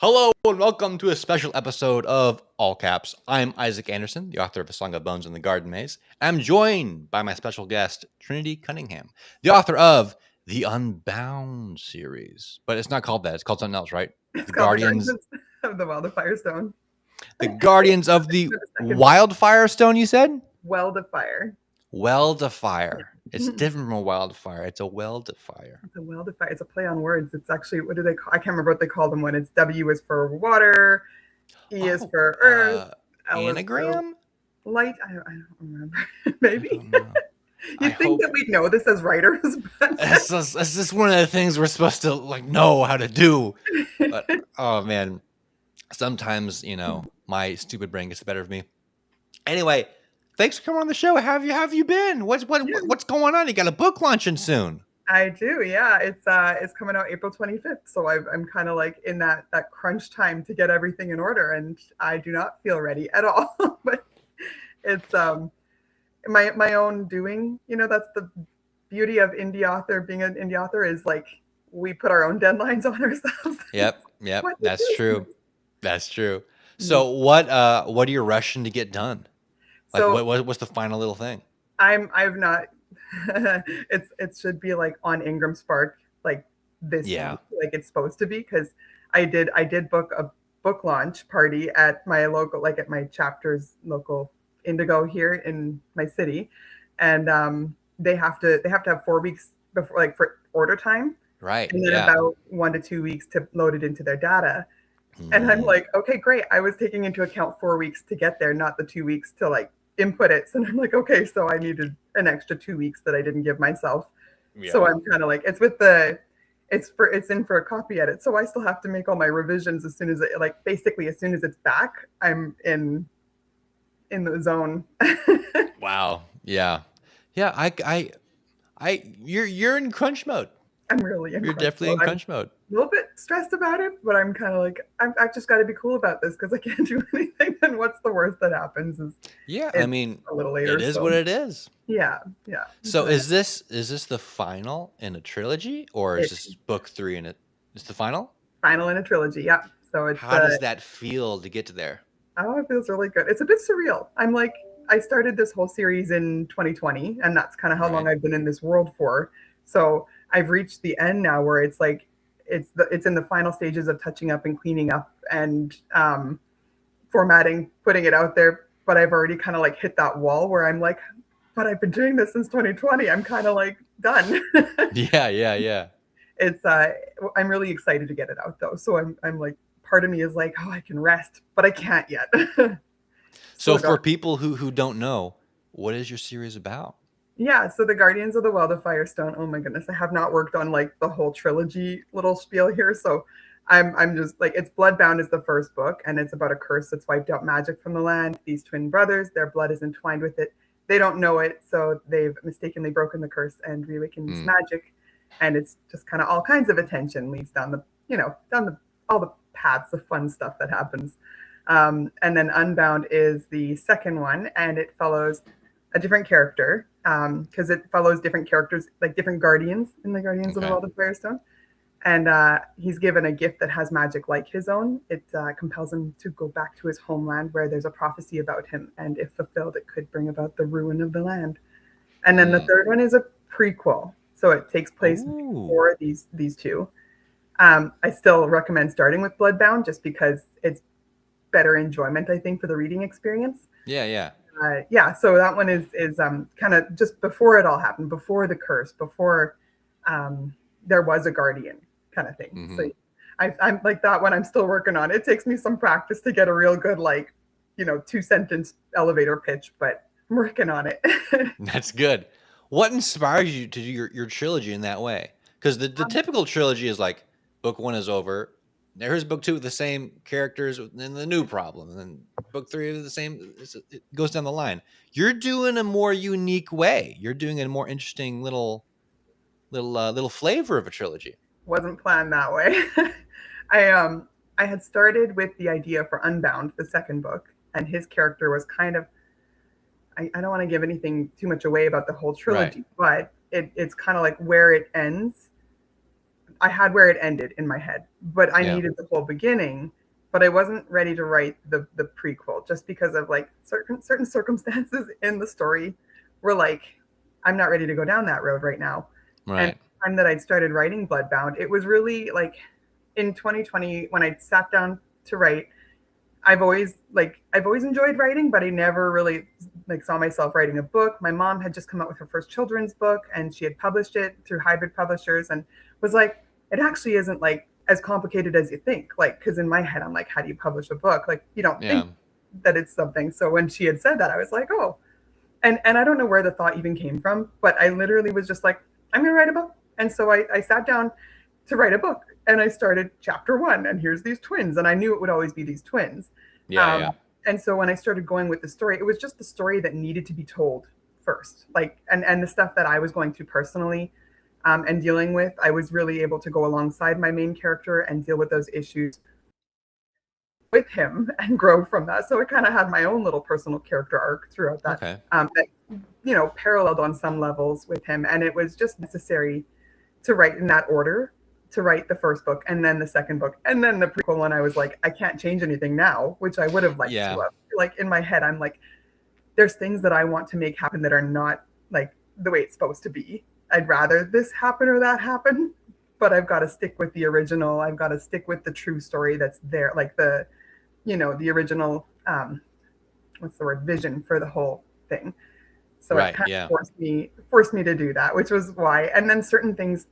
Hello and welcome to a special episode of All Caps. I'm Isaac Anderson, the author of A Song of Bones and the Garden Maze. I'm joined by my special guest, Trinity Cunningham, the author of the Unbound series. But it's not called that. It's called something else, right? It's The called the Guardians, Guardians of the Weldafire Stone. the Guardians of the The second book, Wildfire Stone, you said? Weldafire. Weldafire. It's It's different from a wildfire. It's a weldafire. a Weldafire. It's a play on words. It's actually, what do they call? I can't remember what they call them when it's W is for water, E is Oh, for earth, L is for anagram? light. I don't remember. I Maybe. don't know. I You'd think hope that we'd know this as writers, but it's just one of the things we're supposed to know how to do. But oh man, sometimes my stupid brain gets the better of me. Anyway, thanks for coming on the show. How have you been? What's Yeah, what's going on? You got a book launching soon. I do. Yeah, it's coming out April 25th. So I'm kind of like in that crunch time to get everything in order, and I do not feel ready at all. But it's my own doing. That's the beauty of indie author. Being an indie author is like we put our own deadlines on ourselves. Yep, What to that's do. true. That's true. Yeah. So what are you rushing to get done? Like So what's the final little thing? I've not. It should be like on Ingram Spark like this Yeah. week, like it's supposed to be, because I did book a book launch party at my local, like at my chapter's local Indigo here in my city, and they have to have 4 weeks before, like, for order time, Right. and then Yeah. about 1 to 2 weeks to load it into their data. And I'm Mhm. like, okay, great. I was taking into account 4 weeks to get there, not the 2 weeks to like input it. So I'm like, okay, so I needed an extra 2 weeks that I didn't give myself. Yep. So I'm kind of like, it's in for a copy edit. So I still have to make all my revisions as soon as basically as soon as it's back, I'm in the zone. Wow. Yeah. Yeah. You're in crunch mode. I'm really in You're crunch definitely mode. in I'm crunch mode. a little bit stressed about it, but I'm kind of like, I've just got to be cool about this because I can't do anything. And what's the worst that happens is Yeah. I it's mean, a little it later. is So what it is. yeah, yeah. So But is this the final in a trilogy, or is it this book 3 in it? Is the final? final in a trilogy. Yeah. So it's How does that feel to get to there? oh, it feels really good. It's a bit surreal. I'm like, I started this whole series in 2020, and that's kind of how long Right. I've been in this world for. So I've reached the end now, where it's like it's in the final stages of touching up and cleaning up and formatting, putting it out there. But I've already kind of like hit that wall where I'm like, but I've been doing this since 2020. I'm kind of like done. Yeah. Yeah. Yeah. It's I'm really excited to get it out though. So I'm like, part of me is like, oh, I can rest, but I can't yet. So Still for got people who don't know, what is your series about? Yeah, so the Guardians of the Weldafire Stone. Oh my goodness, I have not worked on like the whole trilogy little spiel here, so I'm just like, it's Bloodbound is the first book, and it's about a curse that's wiped out magic from the land. These twin brothers, their blood is entwined with it. They don't know it, so they've mistakenly broken the curse and reawakened this Hmm. magic, and it's just kind of all kinds of attention leads down the all the paths of fun stuff that happens. And then Unbound is the second one, and it follows a different character, because it follows different characters, like different guardians in the Guardians of the Okay. World of Firestone. And he's given a gift that has magic like his own. It compels him to go back to his homeland where there's a prophecy about him. And if fulfilled, it could bring about the ruin of the land. And then the Hmm. third one is a prequel. So it takes place Ooh. before these two. I still recommend starting with Bloodbound just because it's better enjoyment, I think, for the reading experience. Yeah. Yeah. Yeah, so that one is kind of just before it all happened, before the curse, before there was a guardian kind of thing. Hmm. So I'm like that one. I'm still working on. It takes me some practice to get a real good, like, 2 sentence elevator pitch, but I'm working on it. That's good. What inspires you to do your trilogy in that way? Because the typical trilogy is like book 1 is over. Here's book 2 with the same characters and the new problem, and then book 3 is the same. It goes down the line. You're doing a more unique way. You're doing a more interesting little flavor of a trilogy. Wasn't planned that way. I had started with the idea for Unbound, the second book, and his character was kind of, I don't want to give anything too much away about the whole Right. trilogy, but it's kind of like where it ends. I had where it ended in my head, but I Yeah. needed the whole beginning. But I wasn't ready to write the prequel just because of like certain circumstances in the story were like, I'm not ready to go down that road right now. And Right. the time that I'd started writing Bloodbound, it was really like in 2020 when I sat down to write. I've always enjoyed writing, but I never really like saw myself writing a book. My mom had just come out with her first children's book, and she had published it through Hybrid Publishers, and was like, it actually isn't like as complicated as you think. Like, because in my head, I'm like, how do you publish a book? Like, you don't Yeah. think that it's something. So when she had said that, I was like, oh, and I don't know where the thought even came from, but I literally was just like, I'm gonna write a book. And so I sat down to write a book, and I started chapter one, and here's these twins, and I knew it would always be these twins. Yeah. Yeah. And so when I started going with the story, it was just the story that needed to be told first, like, and the stuff that I was going through personally, and dealing with, I was really able to go alongside my main character and deal with those issues with him and grow from that. So it kind of had my own little personal character arc throughout that, Okay. that paralleled on some levels with him, and it was just necessary to write in that order, to write the first book and then the second book and then the prequel. And I was like, I can't change anything now, which I would have liked Yeah. to have. Like in my head, I'm like, there's things that I want to make happen that are not like the way it's supposed to be. I'd rather this happen or that happen, but I've got to stick with the original. I've got to stick with the true story that's there, like the original, what's the word, vision for the whole thing. So it Right. kind Yeah. of forced me to do that, which was why. And then certain things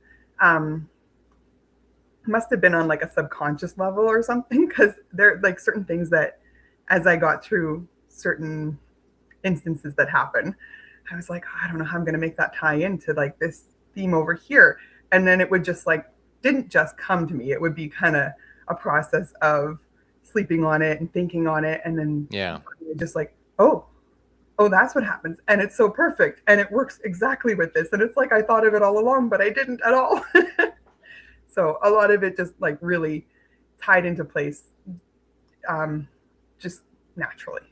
must have been on like a subconscious level or something, because there like certain things that as I got through certain instances that happen, I was like, oh, I don't know how I'm going to make that tie into like this theme over here. And then it would just like, didn't just come to me. It would be kind of a process of sleeping on it and thinking on it. And then Yeah. just like, oh, that's what happens. And it's so perfect. And it works exactly with this. And it's like, I thought of it all along, but I didn't at all. So a lot of it just like really tied into place, just naturally.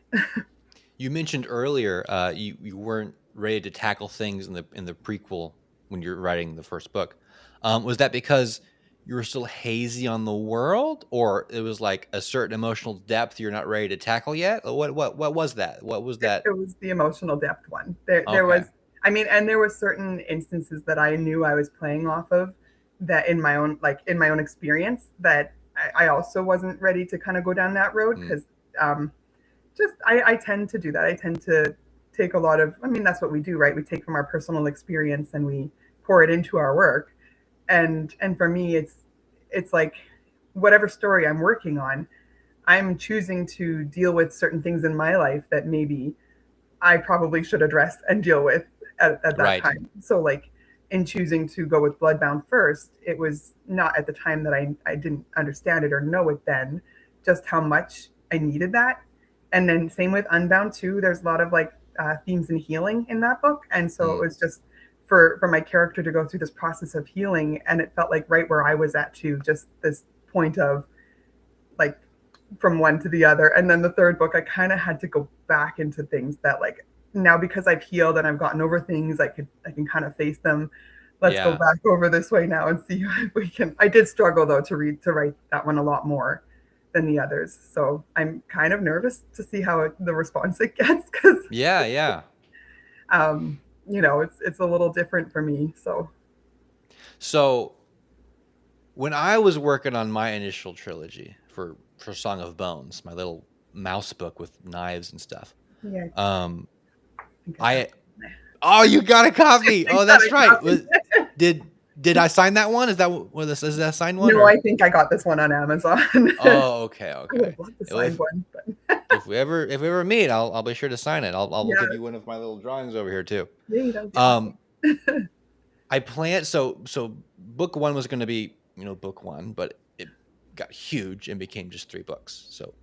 You mentioned earlier you weren't ready to tackle things in the prequel when you're writing the first book. Was that because you were still hazy on the world, or it was like a certain emotional depth you're not ready to tackle yet? Or what was that? What was that? It was the emotional depth one. There Okay. was, I mean, and there were certain instances that I knew I was playing off of that in my own, like in my own experience, that I also wasn't ready to kind of go down that road, Mm. because just I tend to do that. I tend to take a lot of, I mean, that's what we do, right? We take from our personal experience and we pour it into our work. And for me, it's like whatever story I'm working on, I'm choosing to deal with certain things in my life that maybe I probably should address and deal with at that Right. time. So like in choosing to go with Bloodbound first, it was not at the time that I didn't understand it or know it then, just how much I needed that. And then same with Unbound too. There's a lot of like themes in healing in that book. And so it Mm. was just for my character to go through this process of healing. And it felt like right where I was at too, just this point of like from one to the other. And then the third book, I kind of had to go back into things that like now because I've healed and I've gotten over things, I can kind of face them. Let's go Yeah. back over this way now and see if we can. I did struggle though to write that one a lot more than the others. So I'm kind of nervous to see how the response it gets, because Yeah. Yeah. it's a little different for me. So So when I was working on my initial trilogy for Song of Bones, my little mouse book with knives and stuff, yeah, um, I think I got I oh, you got a copy. I Oh, got that's a right. copy. Did I sign that one? Is that what this is? That signed one No, or? I think I got this one on Amazon. Oh, okay, I would okay. have loved to sign If one, but if we ever meet, I'll be sure to sign it. I'll yeah, give you one of my little drawings over here too. yay, that would be awesome. Um, I planned so book one was going to be book one, but it got huge and became just 3 books. So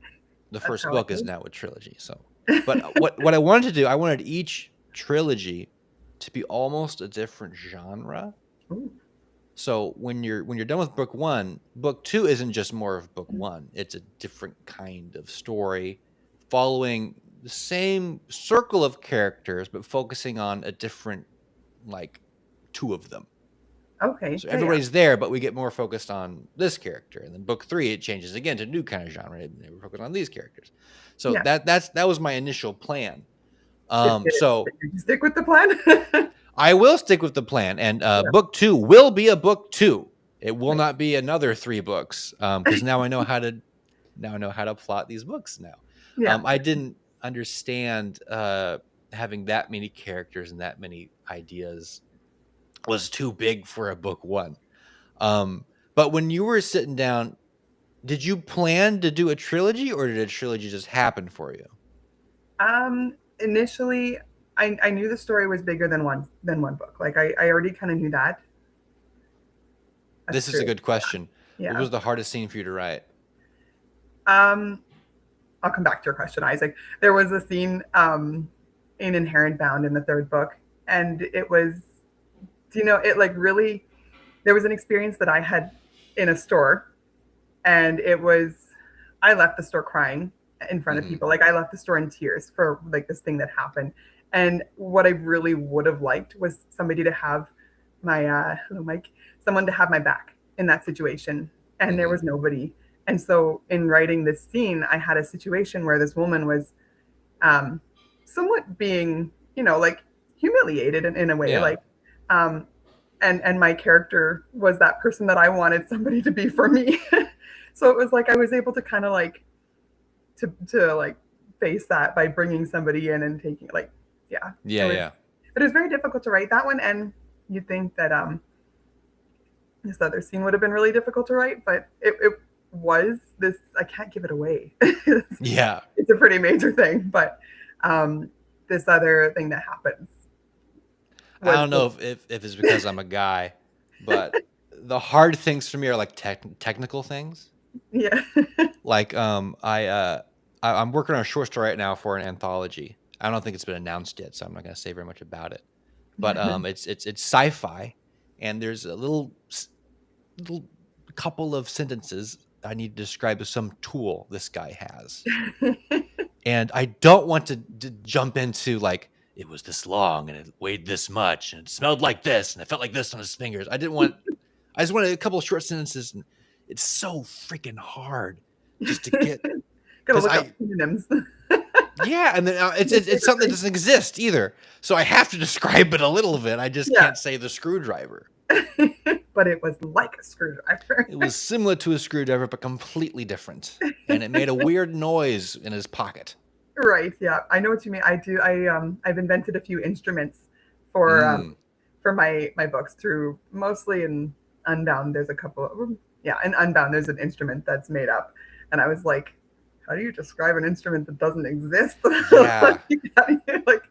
the That's first how it book is goes. now a trilogy. So, but what I wanted to do, I wanted each trilogy to be almost a different genre. Ooh. So when you're done with book one, book two isn't just more of book one. It's a different kind of story, following the same circle of characters, but focusing on a different like two of them. Okay. So Yeah. Yeah. everybody's there, but we get more focused on this character. And then book 3, it changes again to a new kind of genre. And we're focused on these characters. So Yeah. that was my initial plan. Did So you stick with the plan? I will stick with the plan, and Yeah. book 2 will be a book 2. It will Nice. not be another 3 books, because now I know how to plot these books now. Yeah. I didn't understand having that many characters and that many ideas was too big for a book 1. But when you were sitting down, did you plan to do a trilogy, or did a trilogy just happen for you? Initially, I knew the story was bigger than one book. Like I already kind of knew that. That's This is a true. good question. What Yeah. was the hardest scene for you to write? Um, I'll come back to your question, Isaac. There was a scene in Inherent Bound in the third book, and it was, it like really, there was an experience that I had in a store, and it was, I left the store crying in front of Hmm. people. Like I left the store in tears for like this thing that happened. And what I really would have liked was somebody to have my, hello, Mike, someone to have my back in that situation. And there Hmm. was nobody. And so in writing this scene, I had a situation where this woman was um, somewhat being, like humiliated in a way, Yeah. like, um, and my character was that person that I wanted somebody to be for me. So it was like I was able to kind of like to like face that by bringing somebody in and taking like, yeah, it Yeah, was, yeah. but it was very difficult to write that one. And you'd think that this other scene would have been really difficult to write, but it was this. I can't give it away. Yeah. It's a pretty major thing, but this other thing that happens I was don't know if it's because I'm a guy, but the hard things for me are like technical things. yeah. Like I'm working on a short story right now for an anthology. I don't think it's been announced yet, so I'm not going to say very much about it. But it's sci-fi, and there's a little couple of sentences I need to describe as some tool this guy has. And I don't want to jump into like it was this long and it weighed this much and it smelled like this and it felt like this on his fingers. I just wanted a couple of short sentences, and it's so freaking hard just to get Gotta because look up I synonyms. yeah, and then it's something that doesn't exist either. So I have to describe it a little bit. I just Yeah. can't say the screwdriver. But it was like a screwdriver. It was similar to a screwdriver, but completely different, and it made a weird noise in his pocket. Right. Yeah. I know what you mean. I do. I've invented a few instruments for Mm. my books through mostly in Unbound. There's a couple of them. Yeah, in Unbound there's an instrument that's made up, and I was like, how do you describe an instrument that doesn't exist? Yeah. Like,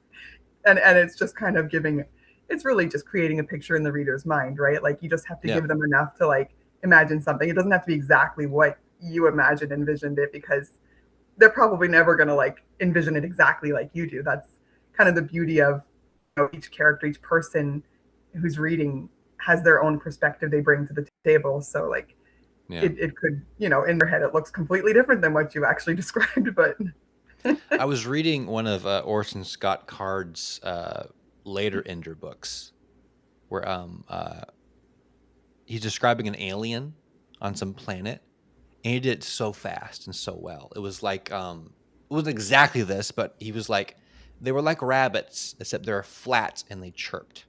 and it's just kind of giving. It's really just creating a picture in the reader's mind, right? Like you just have to Yeah. give them enough to like imagine something. It doesn't have to be exactly what you imagined, envisioned it, because they're probably never going to like envision it exactly like you do. That's kind of the beauty of each character, each person who's reading has their own perspective they bring to the table. So like Yeah. it could, in their head it looks completely different than what you actually described. But I was reading one of Orson Scott Card's later Ender books, where he's describing an alien on some planet, and he did it so fast and so well. It was like it wasn't exactly this, but he was like they were like rabbits, except they're flat and they chirped.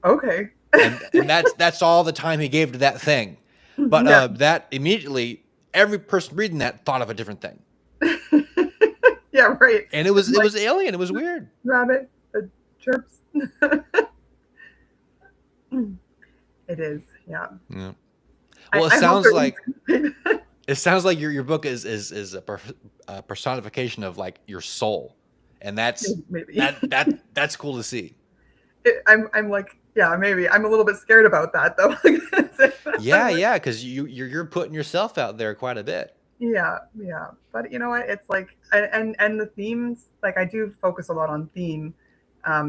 okay. And that's all the time he gave to that thing. But Yeah. that immediately every person reading that thought of a different thing. Yeah, right. And it Like was alien. It was weird. rabbit chirps. It is. Yeah. Yeah. I, Well, I hope it sounds like your book is a personification of like your soul, and maybe. that's cool to see. I'm like, yeah, maybe. I'm a little bit scared about that though. Yeah, yeah, because you're putting yourself out there quite a bit. Yeah, yeah. But you know what? It's like, and the themes, like I do focus a lot on theme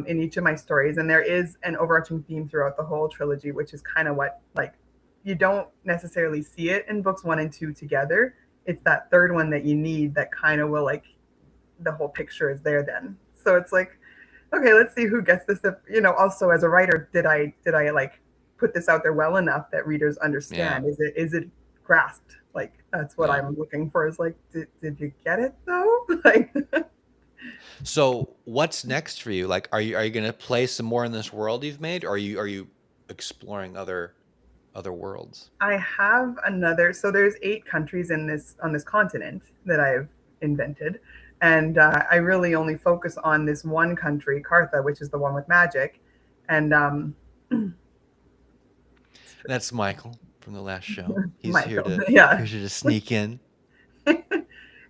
in each of my stories, and there is an overarching theme throughout the whole trilogy, which is kind of what like you don't necessarily see it in books 1 and 2 together. It's that third one that you need that kind of will like the whole picture is there then. So it's like, okay, let's see who gets this. If, also as a writer, did I like put this out there well enough that readers Yeah. understand? Is it grasped? Like that's what Yeah. I'm looking for. Is like, did you get it though? Like, So what's next for you? Like, are you gonna play some more in this world you've made, or are you exploring other worlds? I have another. So there's 8 countries in this on this continent that I've invented, and I really only focus on this one country, Kartha, which is the one with magic, and That's Michael from the last show. He's here Michael. to Yeah, here to just sneak in. it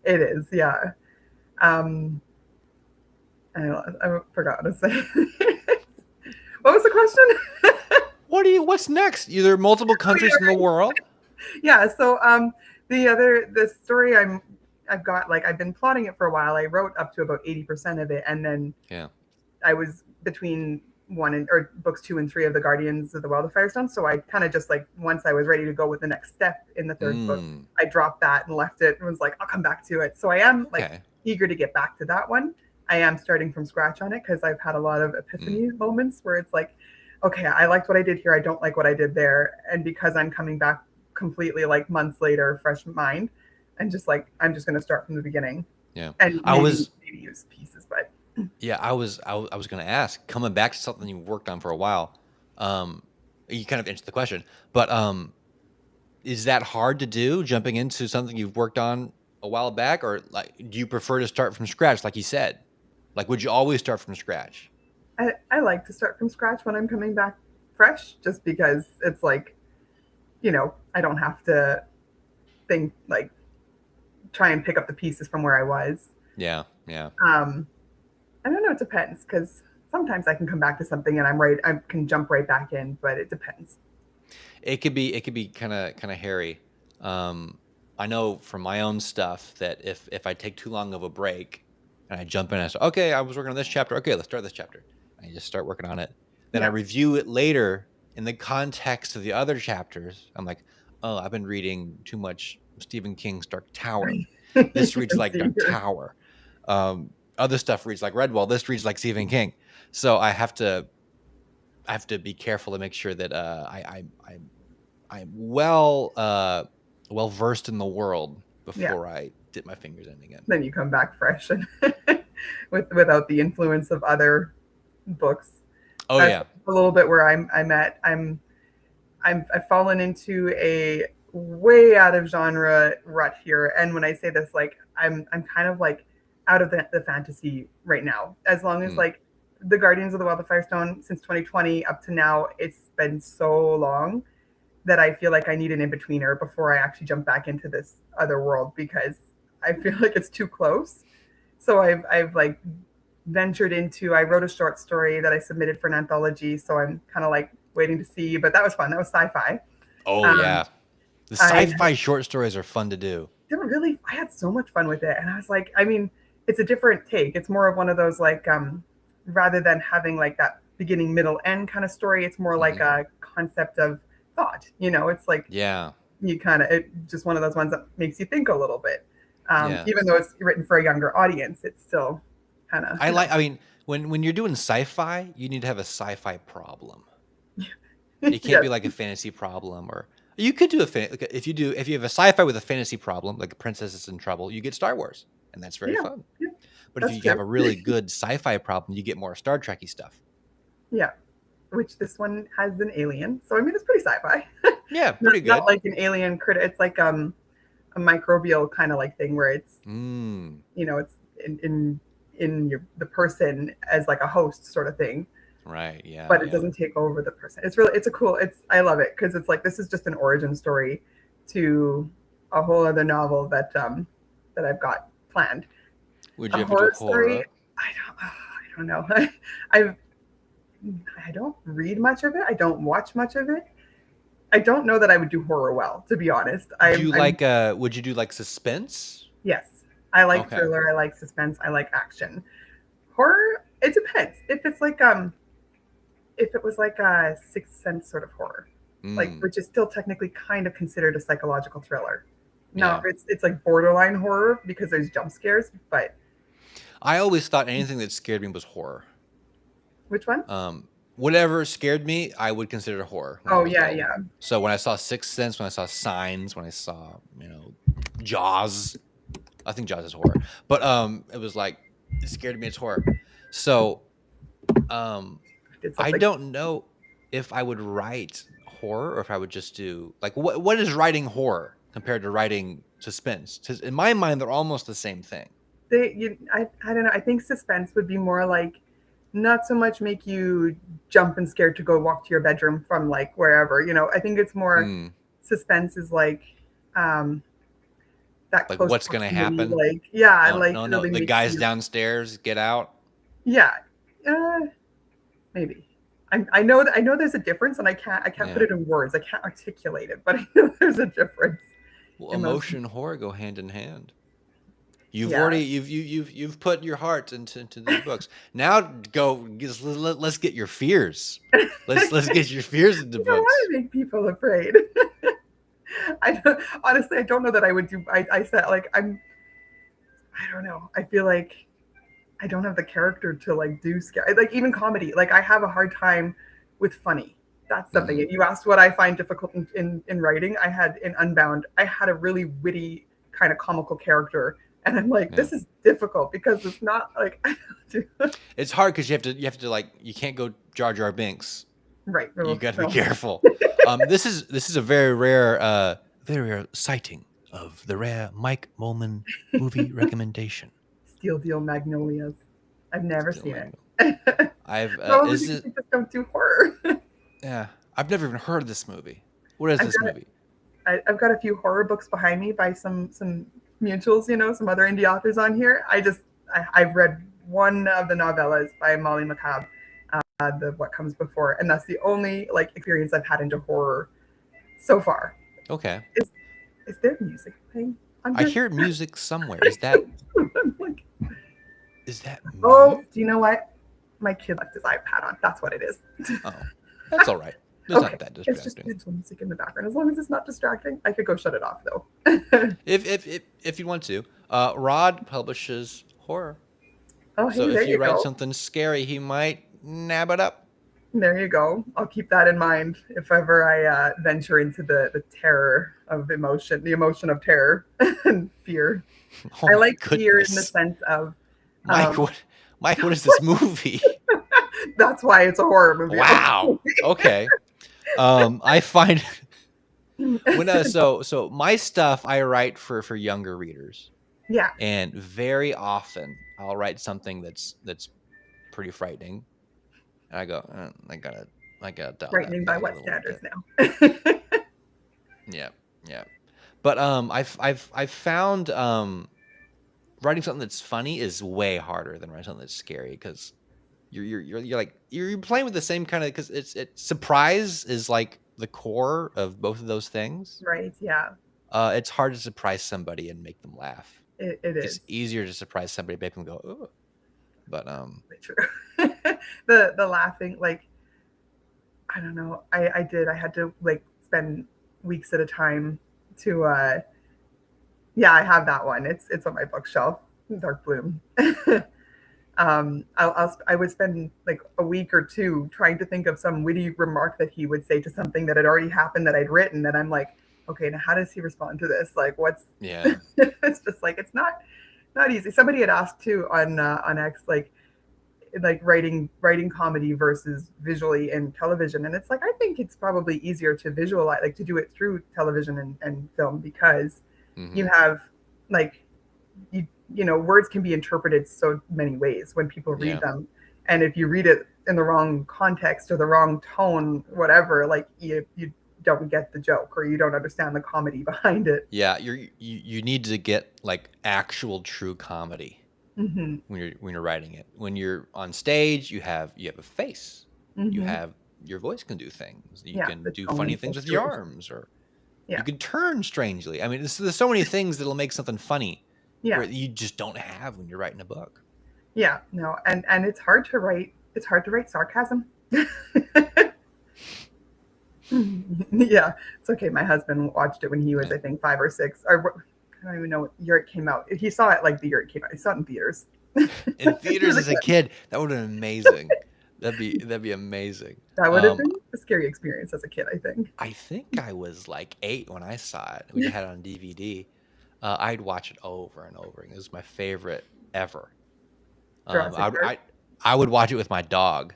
is. Yeah. Um, I forgot to say. What was the question? What's next? There are multiple Oh, countries in the yeah, world. yeah. So the story I've got, like, I've been plotting it for a while. I wrote up to about 80% of it, and then Yeah. I was between or books 2 and 3 of the Guardians of the Weldafire Stone. So I kind of just, like, once I was ready to go with the next step in the third book, Mm, I dropped that and left it and was like, I'll come back to it. So I am, like, okay. eager to get back to that one. I am starting from scratch on it because I've had a lot of Mm, epiphany moments where it's like, okay, I liked what I did here. I don't like what I did there. And because I'm coming back completely, like, months later, fresh mind, and just like, I'm just going to start from the beginning yeah. and I was maybe use pieces, but Yeah, I was gonna ask, coming back to something you worked on for a while, um, you kind of answered the question, but is that hard to do, jumping into something you've worked on a while back, or like, do you prefer to start from scratch, like you said? Like, would you always start from scratch? I like to start from scratch when I'm coming back fresh, just because it's like, I don't have to think, like, try and pick up the pieces from where I was. Yeah, yeah. Um, I don't know. It depends because sometimes I can come back to something and I can jump right back in, but it depends. It could be kind of hairy. Um, I know from my own stuff that if I take too long of a break and I jump in and I say, okay, I was working on this chapter. Okay, let's start this chapter. And I just start working on it. Then I Yeah. review it later in the context of the other chapters. I'm like, oh, I've been reading too much Stephen King's Dark Tower. This You reads can like see Dark your, Tower. Other stuff reads like Redwall. This reads like Stephen King. So I have to be careful to make sure that I'm well versed in the world yeah. before I dip my fingers in again. Then you come back fresh and without the influence of other books. Oh That's yeah. a little bit where I'm at. I've fallen into a way out of genre rut here. And when I say this, like, I'm kind of like out of the fantasy right now. As long as, Hmm. like, the Guardians of the Weldafire Stone since 2020 up to now, it's been so long that I feel like I need an in-betweener before I actually jump back into this other world because I feel like it's too close. So I've like ventured into, I wrote a short story that I submitted for an anthology, so I'm kind of like waiting to see, but that was fun. That was sci-fi. Oh Um, yeah. The I sci-fi short stories are fun to do. they were really, I had so much fun with it, and I was like, I mean, it's a different take. It's more of one of those, like, rather than having like that beginning, middle, end kind of story, it's more like Hmm. a concept of thought. It's like Yeah. you kind of, it just one of those ones that makes you think a little bit. Yeah. Even though it's written for a younger audience, it's still kind of, I mean, when you're doing sci-fi, you need to have a sci-fi problem. It can't yes, be like a fantasy problem, or you could do like, if you have a sci-fi with a fantasy problem, like a princess is in trouble, you get Star Wars, and that's very yeah, fun. yeah, But if that's you true. have a really good sci-fi problem, you get more Star Trekky stuff. Yeah, which this one has an alien, so I mean it's pretty sci-fi. Yeah, not, pretty not good. like an alien critter. It's like a microbial kind of like thing where it's Mm, it's in the person as like a host sort of thing, right. Yeah, but it yeah. doesn't take over the person. It's a cool, I love it because it's like this is just an origin story to a whole other novel that I've got planned. Would A you ever do horror story, horror? I don't know. I've I don't read much of it. I don't watch much of it. I don't know that I would do horror well, to be honest. Do you I'm like would you do like suspense? Yes. I like Okay. thriller, I like suspense, I like action. Horror, it depends. If it was like a Sixth Sense sort of horror, like, Mm, which is still technically kind of considered a psychological thriller. No, yeah. it's like borderline horror because there's jump scares, but I always thought anything that scared me was horror. which one? whatever scared me, I would consider horror when I Oh was yeah, little. yeah. So when I saw Sixth Sense, when I saw Signs, when I saw, Jaws, I think Jaws is horror, but it was like it scared me. It's horror. So um, Did I something. don't know if I would write horror or if I would just do like what is writing horror compared to writing suspense? Because in my mind, they're almost the same thing. I don't know. I think suspense would be more like not so much make you jump and scared to go walk to your bedroom from like wherever. I think it's more Mm, suspense is like um, that like close what's gonna proximity. happen? Like yeah, Oh like no, no, really the makes guys you downstairs get out. yeah. Uh, Maybe. I know there's a difference, and I can't put Yeah. it in words. I can't articulate it, but I know there's a difference Well, in those. emotion and horror go hand in hand. Yeah, You've put your heart into these books. Now let's get your fears. Let's get your fears into you don't want books. to make people afraid. Honestly, I don't know that I would do. I said like I don't know. I feel like I don't have the character to like do scary. Like even comedy. Like I have a hard time with funny. That's something. Hmm. You asked what I find difficult in writing. I had in Unbound. I had a really witty kind of comical character, and I'm like, Yeah, this is difficult because it's not like it's hard because you have to like you can't go Jar Jar Binks. right. You No, got to be no. careful. This is a very rare sighting of the rare Mike Molman movie recommendation. Steel Deal Magnolias. I've never Still seen it. Magno. I've Probably is because it we just don't do horror. Yeah, I've never even heard of this movie. What is I've this got movie? I've got a few horror books behind me by some mutuals, some other indie authors on here. I've read one of the novellas by Molly McCabe, the What Comes Before, and that's the only like experience I've had into horror so far. Okay. Is is there music playing on I here? hear music somewhere. Is that I'm like, is that oh, me? do you know what? My kid left his iPad on. That's what it is. Oh, that's all right. It's Okay, not that it's just distracting. mental music in the background. As long as it's not distracting, I could go shut it off though. If you want to, Rod publishes horror. Oh, So hey, there if you you write go. something scary, he might nab it up. There you go. I'll keep that in mind if ever I venture into the terror of emotion, the emotion of terror and fear. Oh I my like fear in the goodness, sense of Mike! um, What is this movie? that's why it's a horror movie. Wow. Okay. I find when so my stuff I write for younger readers, Yeah, and very often I'll write something that's pretty frightening, and I go, I gotta dial that frightening by back a what little standards bit. now? Yeah, yeah. But I've found writing something that's funny is way harder than writing something that's scary because you're like you're playing with the same kind of because surprise is like the core of both of those things. Right? Yeah, It's hard to surprise somebody and make them laugh. it It's is. easier to surprise somebody, make them go, oh. But True. The laughing, like I don't know. I did. I had to like spend weeks at a time to yeah, I have that one. It's on my bookshelf. Dark Bloom. I would spend like a week or two trying to think of some witty remark that he would say to something that had already happened that I'd written, and I'm like, okay, now how does he respond to this? Like, what's? yeah, It's just like it's not easy. Somebody had asked too on X like writing comedy versus visually in television, and it's like I think it's probably easier to visualize, like to do it through television and film because you hmm, have like words can be interpreted so many ways when people read yeah, them, and if you read it in the wrong context or the wrong tone, whatever, like you don't get the joke or you don't understand the comedy behind it. yeah. You need to get like actual true comedy Hmm. when you're writing it. When you're on stage, you have a face. You Hmm. have your voice can do things. You Yeah, can the do funny tone things with your punctuation. arms, or you Yeah, can turn strangely. I mean, there's so many things that'll make something funny where yeah, you just don't have when you're writing a book. yeah. No, and it's hard to write. It's hard to write sarcasm. Yeah, it's okay. My husband watched it when he was, Yeah. I think, 5 or 6. I don't even know what year it came out. He saw it like the year it came out. He saw it in theaters. In He theaters was a as a kid. kid, that would have been amazing. that'd be amazing. That would have been a scary experience as a kid, I think. I think I was like 8 when I saw it. We just had it on DVD. I'd watch it over and over. It was my favorite ever. Jurassic Park. I would watch it with my dog.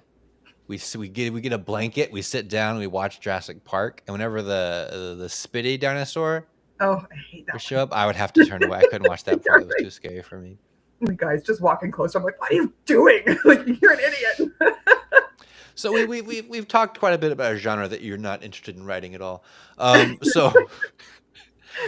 We get a blanket. We sit down. We watch Jurassic Park. And whenever the spitty dinosaur Oh, I hate that would one. show up, I would have to turn away. I couldn't watch that part. It was Right. too scary for me. The guy's just walking closer. I'm like, what are you doing? Like, you're an idiot. So we've talked quite a bit about a genre that you're not interested in writing at all. So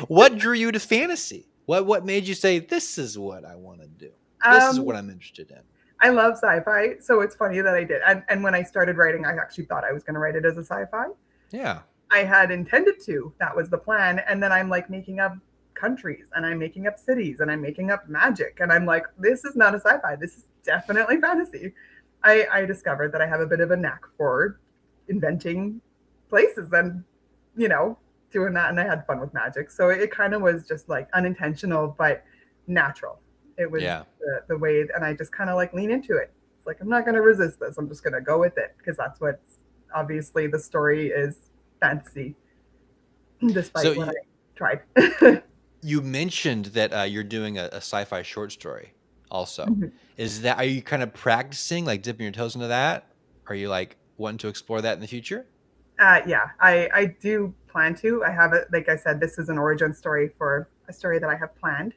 what drew you to fantasy? What made you say this is what I want to do? This is what I'm interested in. I love sci-fi, so it's funny that I did. And when I started writing, I actually thought I was going to write it as a sci-fi. Yeah. I had intended to. That was the plan. And then I'm like making up countries and I'm making up cities and I'm making up magic. And I'm like, this is not a sci-fi. This is definitely fantasy. I discovered that I have a bit of a knack for inventing places and, doing that. And I had fun with magic. So it kind of was just like unintentional, but natural. It was the way, and I just kind of like lean into it. It's like, I'm not going to resist this. I'm just going to go with it because that's what's obviously the story is fantasy, despite what I tried. You mentioned that you're doing a sci-fi short story also. Mm-hmm. Are you kind of practicing, like dipping your toes into that? Are you like wanting to explore that in the future? Yeah, I do plan to. I have it, like I said, this is an origin story for a story that I have planned.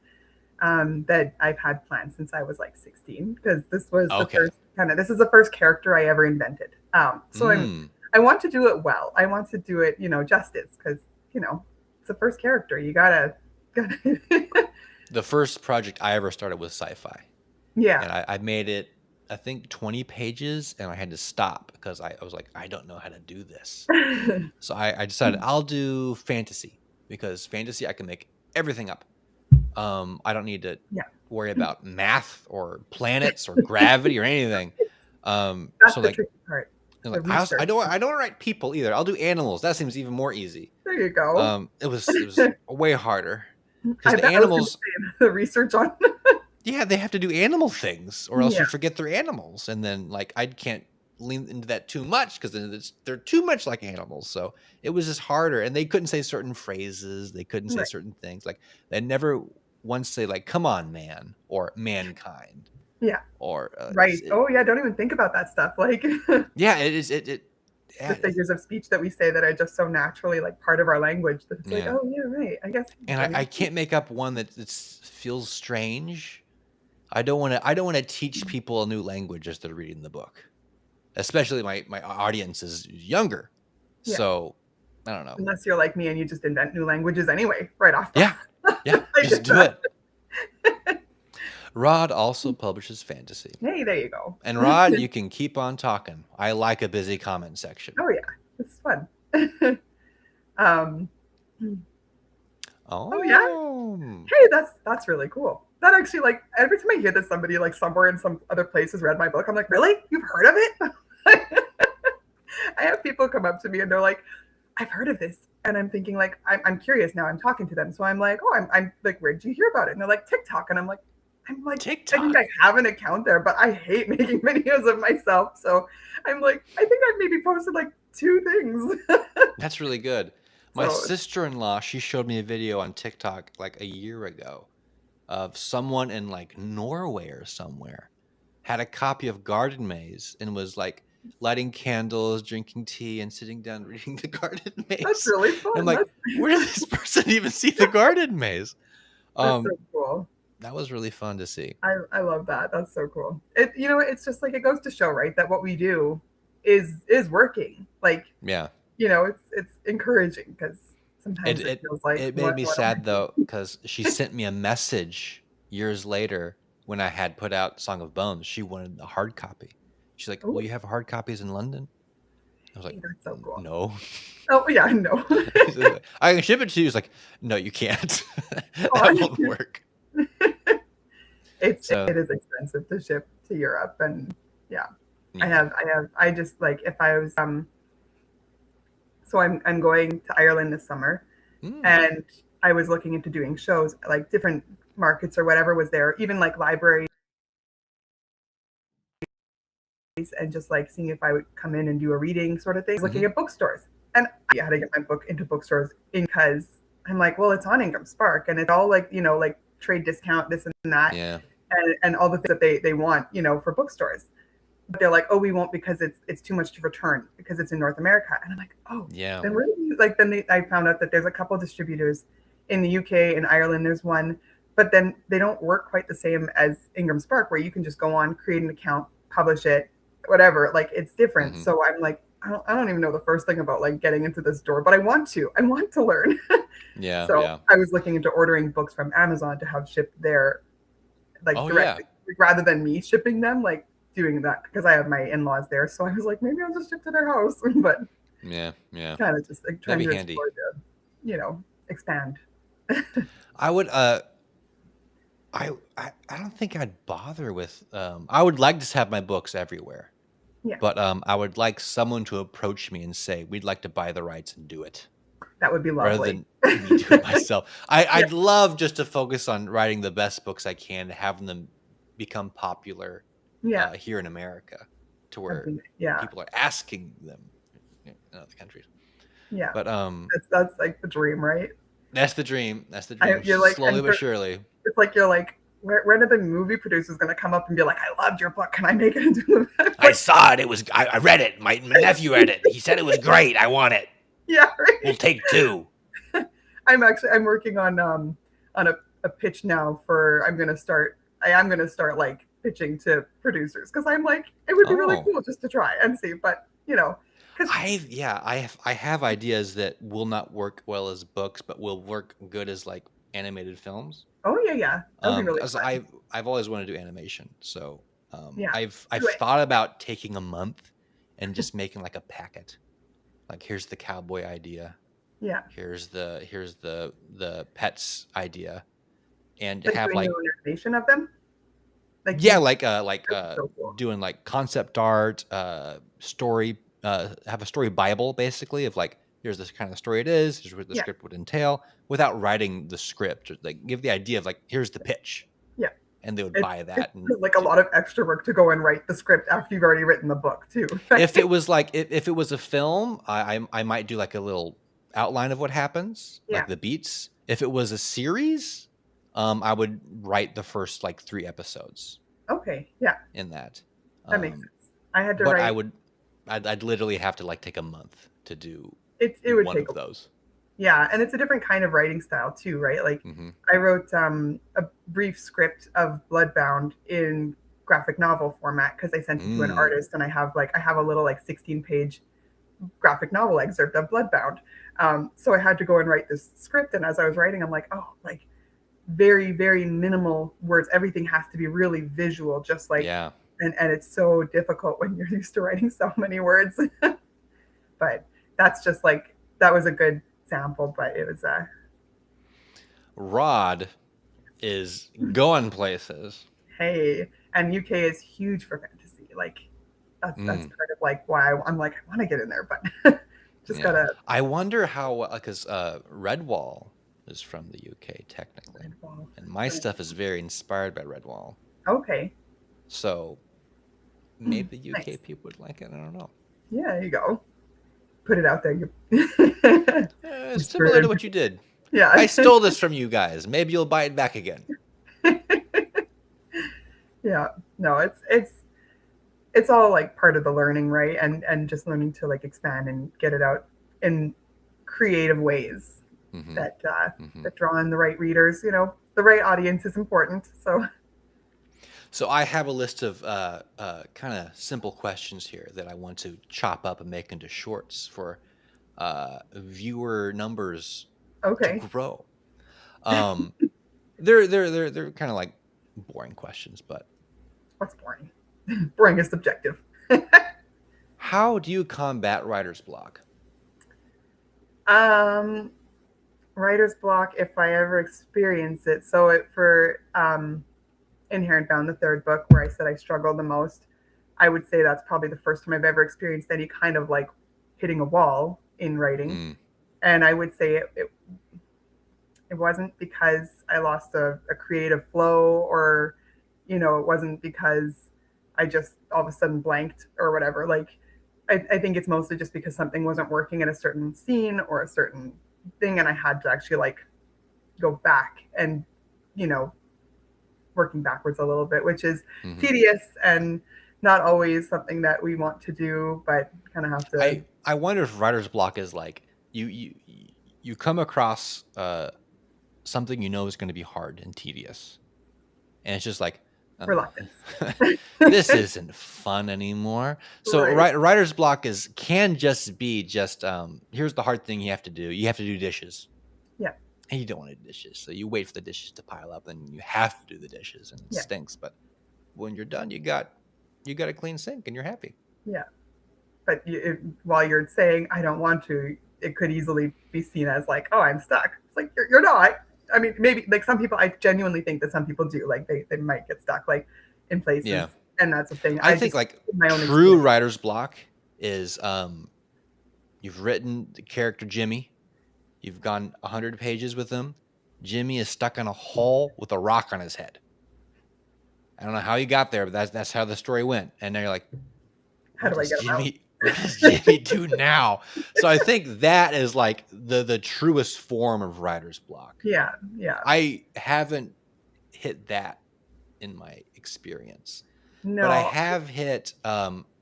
That I've had planned since I was like 16, because this was the first this is the first character I ever invented. So I want to do it well. I want to do it, justice, because, it's the first character. You gotta. The first project I ever started was sci-fi. Yeah. And I made it, I think 20 pages, and I had to stop because I was like, I don't know how to do this. So I decided I'll do fantasy, because fantasy I can make everything up. I don't need to worry about math or planets or gravity or anything. That's the tricky part. Like, I don't want to write people either. I'll do animals. That seems even more easy. There you go. It was way harder because the animals, the research on. Yeah, they have to do animal things, or else you forget they're animals, and then like I can't lean into that too much because then they're too much like animals. So it was just harder, and they couldn't say certain phrases. They couldn't say certain things. Like they never once say like "come on, man" or "mankind." Yeah. Or right. Oh yeah, don't even think about that stuff. Like. Yeah, it is. The figures of speech that we say that are just so naturally like part of our language that it's like, oh yeah, right. I guess. And I can't make up one that feels strange. I don't want to teach people a new language as they're reading the book, especially my audience is younger. Yeah. So I don't know. Unless you're like me and you just invent new languages anyway, right off. Yeah, just do it. Rod also publishes fantasy. Hey, there you go. And Rod, you can keep on talking. I like a busy comment section. Oh yeah, it's fun. Oh yeah. Hey, that's really cool. That actually, like, every time I hear that somebody like somewhere in some other place has read my book, I'm like, really? You've heard of it? I have people come up to me and they're like, I've heard of this. And I'm thinking like, I'm curious now. I'm talking to them. So I'm like, oh, I'm like, where did you hear about it? And they're like, TikTok. And I'm like, TikTok. I think I have an account there, but I hate making videos of myself. So I'm like, I think I've maybe posted like 2 things. That's really good. My sister-in-law, she showed me a video on TikTok like a year ago of someone in like Norway or somewhere had a copy of Garden Maze and was like lighting candles, drinking tea, and sitting down reading the Garden Maze. That's really fun. And I'm like, where did this person even see the Garden Maze? That's so cool. That was really fun to see. I love that. That's so cool. It's just like, it goes to show, right, that what we do is working. Like, yeah, it's encouraging, because sometimes it feels like it made me sad though, because she sent me a message years later when I had put out Song of Bones. She wanted a hard copy. She's like, "Will you have hard copies in London?" I was like, "That's so cool." No. Oh yeah, no. I can ship it to you. He's like, "No, you can't. That won't work." It is expensive to ship to Europe, and yeah. I just like, if I was so I'm going to Ireland this summer, and I was looking into doing shows, like different markets or whatever was there, even like libraries and just like seeing if I would come in and do a reading sort of thing. I was looking Hmm. at bookstores, and I had to get my book into bookstores because I'm like, well, it's on Ingram Spark, and it's all like like trade discount, this and that, Yeah. and all the things that they want for bookstores. But they're like, oh, we won't because it's too much to return because it's in North America, and I'm like, oh, Yeah. then really like I found out that there's a couple of distributors in the UK and Ireland. There's one, but then they don't work quite the same as Ingram Spark, where you can just go on, create an account, publish it, whatever. Like it's different. Hmm. So I'm like, I don't even know the first thing about like getting into this door, but I want to. I want to learn. Yeah. So Yeah. I was looking into ordering books from Amazon to have shipped there, like Oh yeah. directly, rather than me shipping them, like doing that because I have my in-laws there. So I was like, maybe I'll just ship to their house, but Yeah. Yeah. kind of just like That'd trying be to handy. explore expand. I would. I don't think I'd bother with. I would like to have my books everywhere, Yeah, but I would like someone to approach me and say, "We'd like to buy the rights and do it," that would be rather lovely. than me do it myself. Yeah, I'd love just to focus on writing the best books I can, having them become popular yeah, here in America, to that'd where be, yeah, people are asking them in other countries. yeah. But That's like the dream, right? that's the dream. That's the dream. You're like, Slowly but surely. it's like you're like, when are the movie producers going to come up and be like, I loved your book, can I make it into a I saw it. It was. I read it. My nephew read it. He said it was great. I want it. yeah, We'll right. take two. I'm working on a pitch now for I am gonna start like pitching to producers because I'm like it would be really Oh, cool just to try and see, but because I have ideas that will not work well as books, but will work good as like animated films. oh yeah, yeah, that would be really As fun. I've always wanted to do animation, so Yeah, I've do it. thought about taking a month and just making like a packet. Like here's the cowboy idea. Yeah, Here's the pets idea, and like have doing like your own animation of them, like yeah, you. like That'd be so cool. doing like concept art, story, have a story Bible basically of like here's this kind of story it is, here's what the Yeah, script would entail, without writing the script. Just, like give the idea of like here's the pitch, yeah. and they would It buy it's that and like a do lot it. of extra work to go and write the script after you've already written the book too. If it was like if it was a film, I might do like a little outline of what happens, like Yeah. the beats. If it was a series, I would write the first like 3 episodes Okay. Yeah, in that. that makes Um, sense. I had to but write. I'd literally have to like take a month to do It would one take of those. Yeah, and it's a different kind of writing style too, right? Like Hmm. I wrote a brief script of Bloodbound in graphic novel format because I sent it to an Mm. artist, and I have a little like 16-page graphic novel excerpt of Bloodbound. So I had to go and write this script, and as I was writing, I'm like, oh, like very very minimal words. Everything has to be really visual, just like, Yeah. and it's so difficult when you're used to writing so many words. But that's just like that was a good sample, but it was Rod is going places. hey, and UK is huge for fantasy. Like that's Mm. part of like why I'm like I want to get in there, but just Yeah. gotta. I wonder how, because Redwall is from the UK technically, Well, and my stuff is very inspired by Redwall. okay, So maybe the UK nice. people would like it. I don't know. Yeah, there you go. Put it out there. You. Similar to what you did. I Yeah, stole this from you guys. Maybe you'll buy it back again. yeah. No, it's all like part of the learning, right? And just learning to like expand and get it out in creative ways Hmm. that Hmm. that draw in the right readers. The right audience is important. So So I have a list of kind of simple questions here that I want to chop up and make into shorts for viewer numbers to okay, grow. Um, they're kind of like boring questions, but what's boring? Boring is subjective. how do you combat writer's block? um, Writer's block, if I ever experience it. So for Inherent Bound, the third book, where I said I struggled the most, I would say that's probably the first time I've ever experienced any kind of like hitting a wall in writing. Mm, And I would say it wasn't because I lost a creative flow, or it wasn't because I just all of a sudden blanked or whatever. Like, I think it's mostly just because something wasn't working in a certain scene or a certain thing, and I had to actually like go back and, you know, working backwards a little bit, which is Hmm. tedious and not always something that we want to do, but kind of have to. I wonder if writer's block is like you come across something you know is going to be hard and tedious, and it's just like, Reluctance. this isn't fun anymore. So Right. writer's block can just be just here's the hard thing you have to do. You have to do dishes, Yeah. and you don't want to do dishes, so you wait for the dishes to pile up, and you have to do the dishes, and it Yeah. stinks. But when you're done, you got a clean sink, and you're happy. Yeah. But while you're saying I don't want to, it could easily be seen as like, oh, I'm stuck. It's like you're not. I mean, maybe like some people. I genuinely think that some people do. Like they might get stuck like in places, Yeah, and that's a thing. I I think just like in my own true experience. writer's block is you've written the character Jimmy. You've gone 100 pages with him. Jimmy is stuck in a hole with a rock on his head. I don't know how he got there, but that's how the story went. And now you're like, How do I get them out? What does Jimmy do now? So I think that is like the truest form of writer's block. Yeah. Yeah. I haven't hit that in my experience, but I No. have hit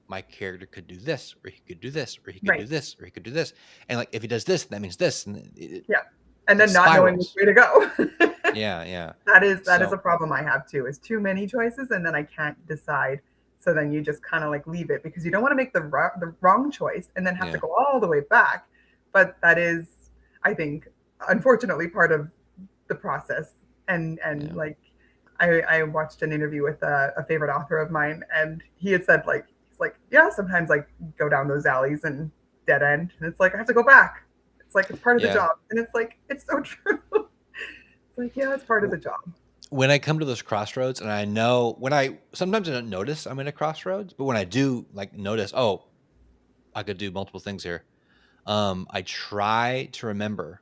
my character could do this, or he could do this, or he could do Right. this, or he could do this. And like if he does this, that means this, and Yeah. And it then not knowing which spirals. way to go. Yeah, yeah. That is a So problem I have too. Is too many choices and then I can't decide. So then you just kind of like leave it because you don't want to make the wrong choice and then have to yeah, go all the way back. But that is, I think, unfortunately, part of the process. And yeah. like, I watched an interview with a favorite author of mine, and he had said like he's like yeah sometimes like go down those alleys and dead end, and it's like I have to go back. It's like it's part of the Yeah. job, and it's like it's so true. It's like, yeah, it's part of the job. When I come to those crossroads, and I know when I sometimes I don't notice I'm in a crossroads, but when I do like notice, oh, I could do multiple things here. I try to remember,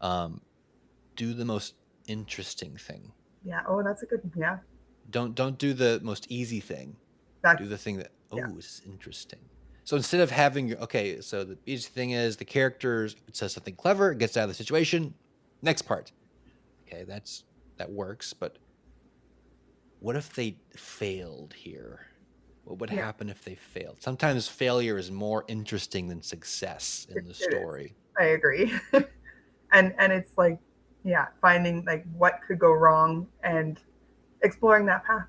um, do the most interesting thing. Yeah. Oh, that's a good. Yeah. Don't do the most easy thing. That's Do the thing that yeah. oh, this is interesting. So instead of having okay, so the easy thing is the characters it says something clever, it gets out of the situation. Next part. Okay, that works, but what if they failed here? What would Yeah. happen if they failed? Sometimes failure is more interesting than success in the It is. story. I agree. And it's like yeah, finding like what could go wrong and exploring that path.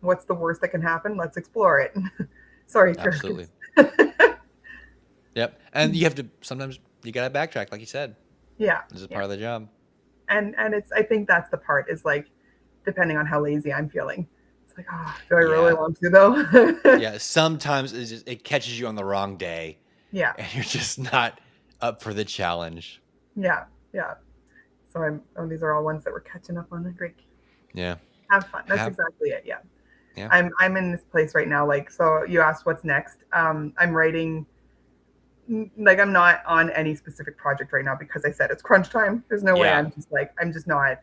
What's the worst that can happen? Let's explore it. Sorry, characters. Absolutely. Yep. And you have to sometimes you gotta backtrack, like you said. Yeah. This is Yeah. part of the job. And it's I think that's the part is like depending on how lazy I'm feeling. It's like, oh, do I really Yeah. want to though? Yeah. Sometimes it catches you on the wrong day Yeah. and you're just not up for the challenge. Yeah. Yeah. So I'm oh, these are all ones that we're catching up on. Great. Yeah. Have fun. That's Have exactly it. Yeah. yeah. I'm in this place right now. Like, so you asked what's next. I'm writing like I'm not on any specific project right now because I said it's crunch time. There's no way Yeah. I'm just not.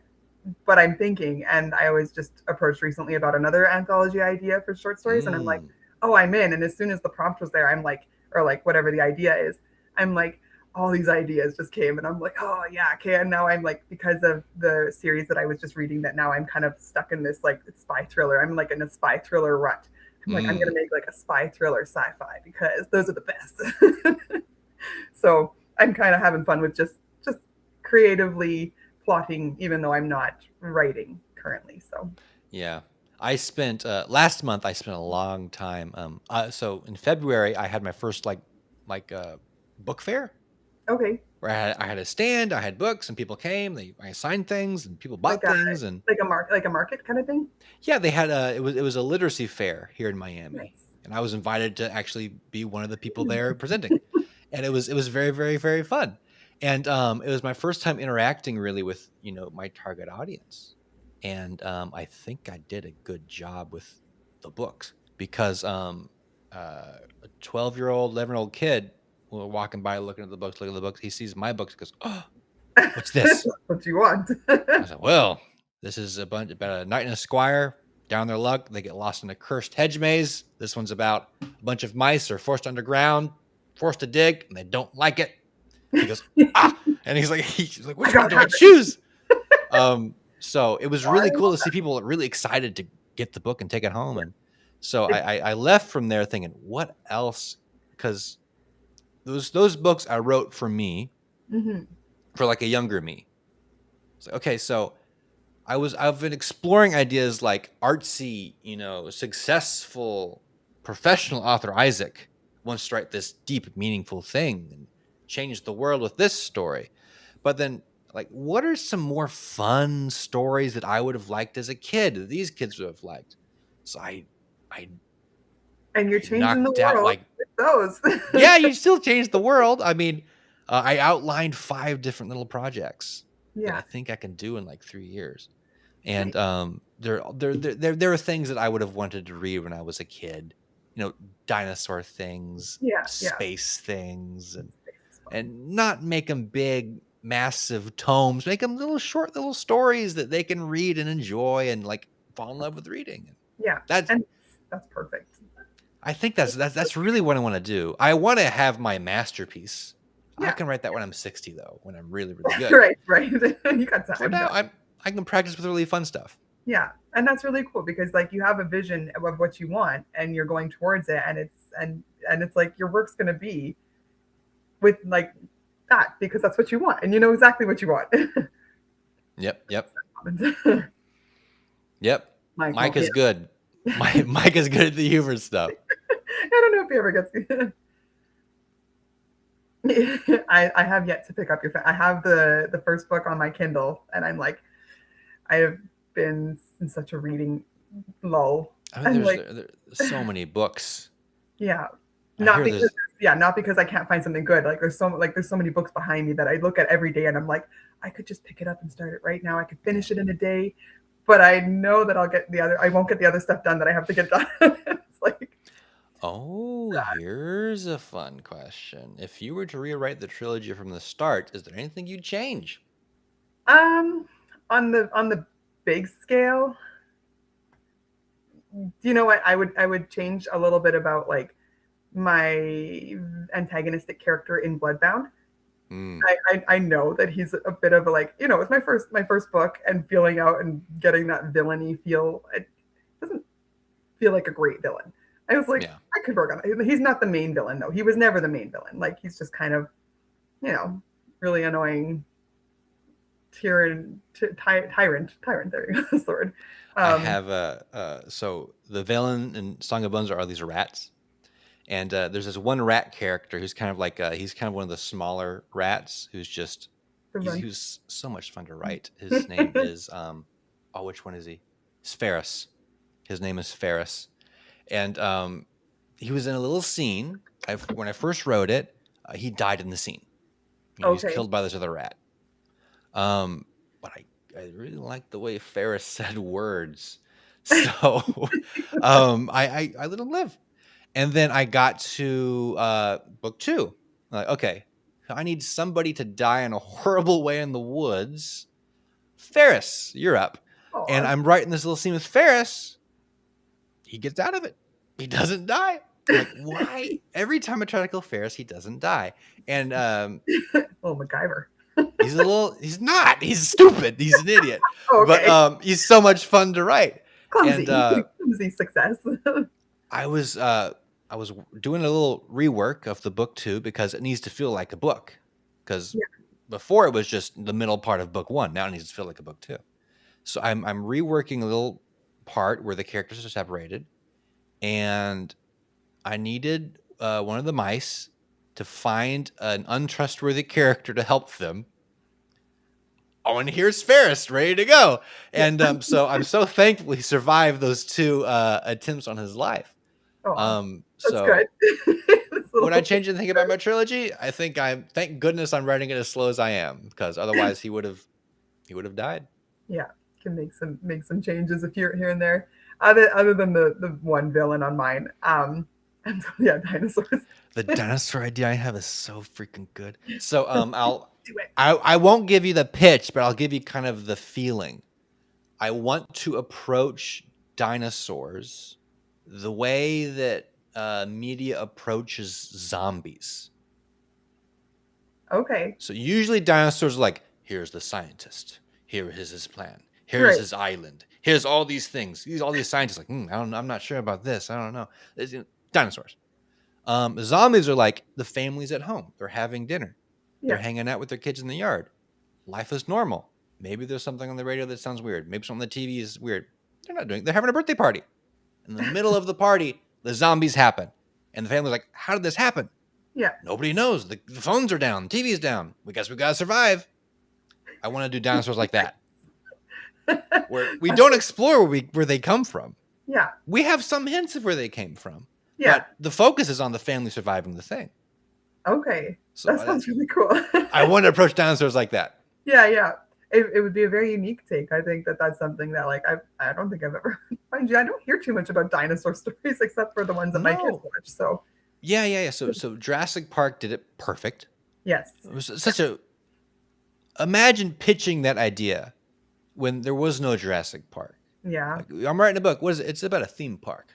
But I'm thinking, and I was just approached recently about another anthology idea for short stories, and I'm like, Mm. oh, I'm in. And as soon as the prompt was there, I'm like, or like whatever the idea is, I'm like, all these ideas just came, and I'm like, oh yeah, okay. And now I'm like, because of the series that I was just reading, that now I'm kind of stuck in this like spy thriller. I'm like in a spy thriller rut. I'm like, I'm gonna Mm. make like a spy thriller sci-fi because those are the best. So I'm kind of having fun with just creatively plotting, even though I'm not writing currently. So Yeah. I spent last month I spent a long time so in February I had my first like book fair okay, where I had a stand, I had books and people came, I signed things and people like bought things and like a market kind of thing. yeah, they had it was a literacy fair here in Miami. Nice. And I was invited to actually be one of the people there presenting. And it was very very very fun. And it was my first time interacting really with, my target audience. And I think I did a good job with the books because a 12-year-old, 11-year-old kid walking by looking at the books, he sees my books, he goes, "Oh, what's this?" What you want? I said, "Well, this is a bunch about a knight and a squire Down their luck, they get lost in a cursed hedge maze. This one's about a bunch of mice are forced underground, forced to dig, and they don't like it. He goes, ah, and he's like, which one do I choose? So it was really cool to see people really excited to get the book and take it home. And so I left from there thinking, what else? Because those books I wrote for me, for like a younger me. It's like, okay, so I've been exploring ideas like artsy, successful professional author Isaac wants to write this deep, meaningful thing and change the world with this story. But then, like, what are some more fun stories that I would have liked as a kid that these kids would have liked? So I and you're changing the knocked out world with those. yeah, you still changed the world. I mean, I outlined 5 different little projects that I think I can do in like 3 years. And there are things that I would have wanted to read when I was a kid, dinosaur things, space things, and not make them big, massive tomes. Make them little short, little stories that they can read and enjoy and like fall in love with reading. Yeah, that's perfect. I think that's really what I want to do. I want to have my masterpiece. Yeah. I can write that when I'm 60, though, when I'm really, really good. right. You got time. For now, I can practice with really fun stuff. Yeah, and that's really cool because like you have a vision of what you want and you're going towards it, and it's like your work's going to be with like that because that's what you want and you know exactly what you want. Yep. Yep. Mike is good. Mike is good at the humor stuff. I don't know if he ever gets. I have yet to pick up I have the first book on my Kindle, and I'm like, I have been in such a reading lull. I mean, there's so many books. Yeah, not because I can't find something good. Like there's so many books behind me that I look at every day, and I'm like, I could just pick it up and start it right now. I could finish it in a day, but I know that I won't get the other stuff done that I have to get done. It's like, here's a fun question. If you were to rewrite the trilogy from the start, is there anything you'd change? On the big scale, you know what? I would change a little bit about like my antagonistic character in Bloodbound. I know that he's a bit of a like, it's my first book, and feeling out and getting that villainy feel. It doesn't feel like a great villain. I was like, I could work on it. He's not the main villain, though. He was never the main villain. Like he's just kind of, really annoying tyrant. There you go, that's the word. I have so the villain in Song of Bones are these rats. And there's this one rat character who's kind of like he's kind of one of the smaller rats who's just he's so much fun to write. His name is which one is he? It's Ferris. His name is Ferris, and he was in a little scene. When I first wrote it, he died in the scene. He was killed by this other rat. But I really liked the way Ferris said words, so I let him live. And then I got to book 2. I'm like, okay, I need somebody to die in a horrible way in the woods. Ferris, you're up. Aww. And I'm writing this little scene with Ferris. He gets out of it. He doesn't die. I'm like, why? Every time I try to kill Ferris, he doesn't die. And MacGyver. He's not. He's stupid. He's an idiot. But he's so much fun to write. Clumsy. Clumsy success. I was doing a little rework of the book 2 because it needs to feel like a book. Because before it was just the middle part of book 1. Now it needs to feel like a book 2. So I'm reworking a little part where the characters are separated, and I needed one of the mice to find an untrustworthy character to help them. Oh, and here's Ferris ready to go. And so I'm so thankful he survived those 2 attempts on his life. That's good. Would I change anything about my trilogy? I think thank goodness I'm writing it as slow as I am, because otherwise he would have died. Yeah, can make some changes if you're here and there. Other than the one villain on mine. And dinosaurs. The dinosaur idea I have is so freaking good. So I won't give you the pitch, but I'll give you kind of the feeling. I want to approach dinosaurs the way that media approaches zombies. Okay. So usually dinosaurs are like, here's the scientist. Here is his plan. Here's Right. his island. Here's all these things. All these scientists like, I'm not sure about this. I don't know. Dinosaurs. Zombies are like the families at home. They're having dinner. They're Yeah. hanging out with their kids in the yard. Life is normal. Maybe there's something on the radio that sounds weird. Maybe something on the TV is weird. They're having a birthday party. In the middle of the party, the zombies happen. And the family's like, how did this happen? Yeah. Nobody knows. The phones are down. The TV's down. We guess we got to survive. I want to do dinosaurs like that. Where we don't explore where they come from. Yeah. We have some hints of where they came from. Yeah. But the focus is on the family surviving the thing. Okay. So that sounds really cool. I want to approach dinosaurs like that. Yeah, yeah. It would be a very unique take. I think that's something that like I don't think I've ever mind you, I don't hear too much about dinosaur stories except for the ones that my kids watch. So yeah. So Jurassic Park did it perfect. yes. It was such a imagine pitching that idea when there was no Jurassic Park. Yeah. Like, I'm writing a book. What is it? It's about a theme park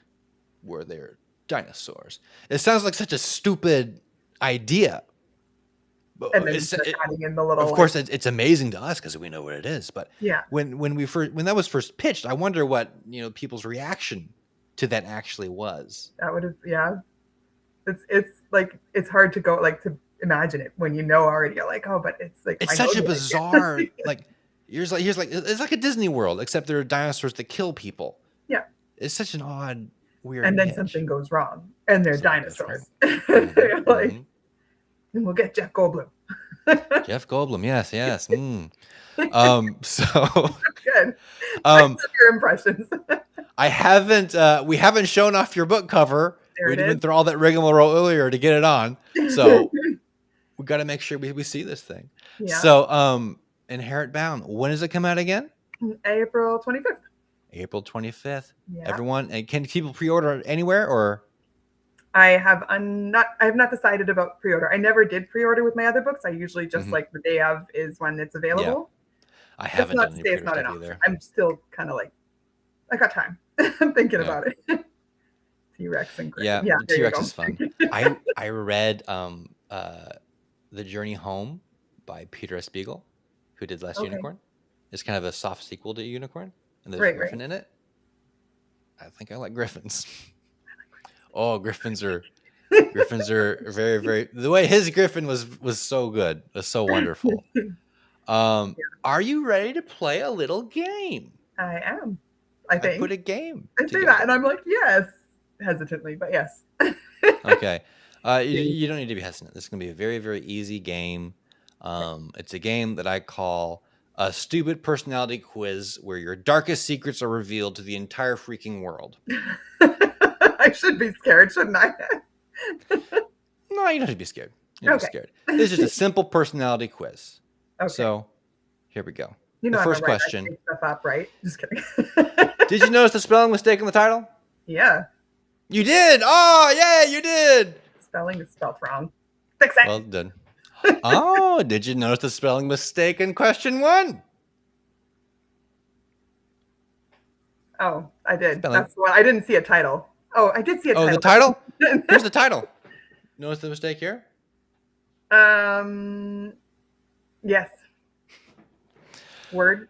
where there are dinosaurs. It sounds like such a stupid idea. And then adding in the little. Of course, it's amazing to us because we know what it is. But yeah, when that was first pitched, I wonder what people's reaction to that actually was. That would have It's like it's hard to go like to imagine it when already. You're like, oh, but it's like it's such a bizarre like here's like it's like a Disney World except there are dinosaurs that kill people. Yeah, it's such an odd, weird. And then niche. something goes wrong, and they're dinosaurs. Mm-hmm. Like, and we'll get Jeff Goldblum. Jeff Goldblum, yes. So good. Your impressions. I haven't. We haven't shown off your book cover. We went through all that rigmarole earlier to get it on. So we got to make sure we see this thing. Yeah. So, Inherent Bound. When does it come out again? April 25th. April 25th. Yeah. Everyone, and can people pre-order anywhere or? I have not decided about pre-order. I never did pre-order with my other books. I usually just like the day of is when it's available. Yeah. I haven't done any pre-order stuff either. I'm still kind of like, I got time. I'm thinking about it. T-Rex and Griffin. Yeah, T-Rex is fun. I read The Journey Home by Peter S. Beagle, who did Last Unicorn. It's kind of a soft sequel to Unicorn, and there's a griffin in it. I think I like griffins. Oh, griffins are very, very. The way his griffin was so good, was so wonderful. Are you ready to play a little game? I am. I think. I put a game. I say that, and I'm like, yes, hesitantly, but yes. Okay. You don't need to be hesitant. This is gonna be a very, very easy game. It's a game that I call a stupid personality quiz, where your darkest secrets are revealed to the entire freaking world. I should be scared, shouldn't I? No, you don't have to be scared. You're not scared. This is just a simple personality quiz. Okay. So, here we go. The first question. Stuff up, right? Just kidding. Did you notice the spelling mistake in the title? Yeah. You did. Oh, yeah, you did. Spelling is spelled wrong. Fix it. Well done. Oh, did you notice the spelling mistake in question 1? Oh, I did. Spelling. That's what I didn't see a title. Oh, I did see a title. Oh, the title? Here's the title. Notice the mistake here? Yes. Word.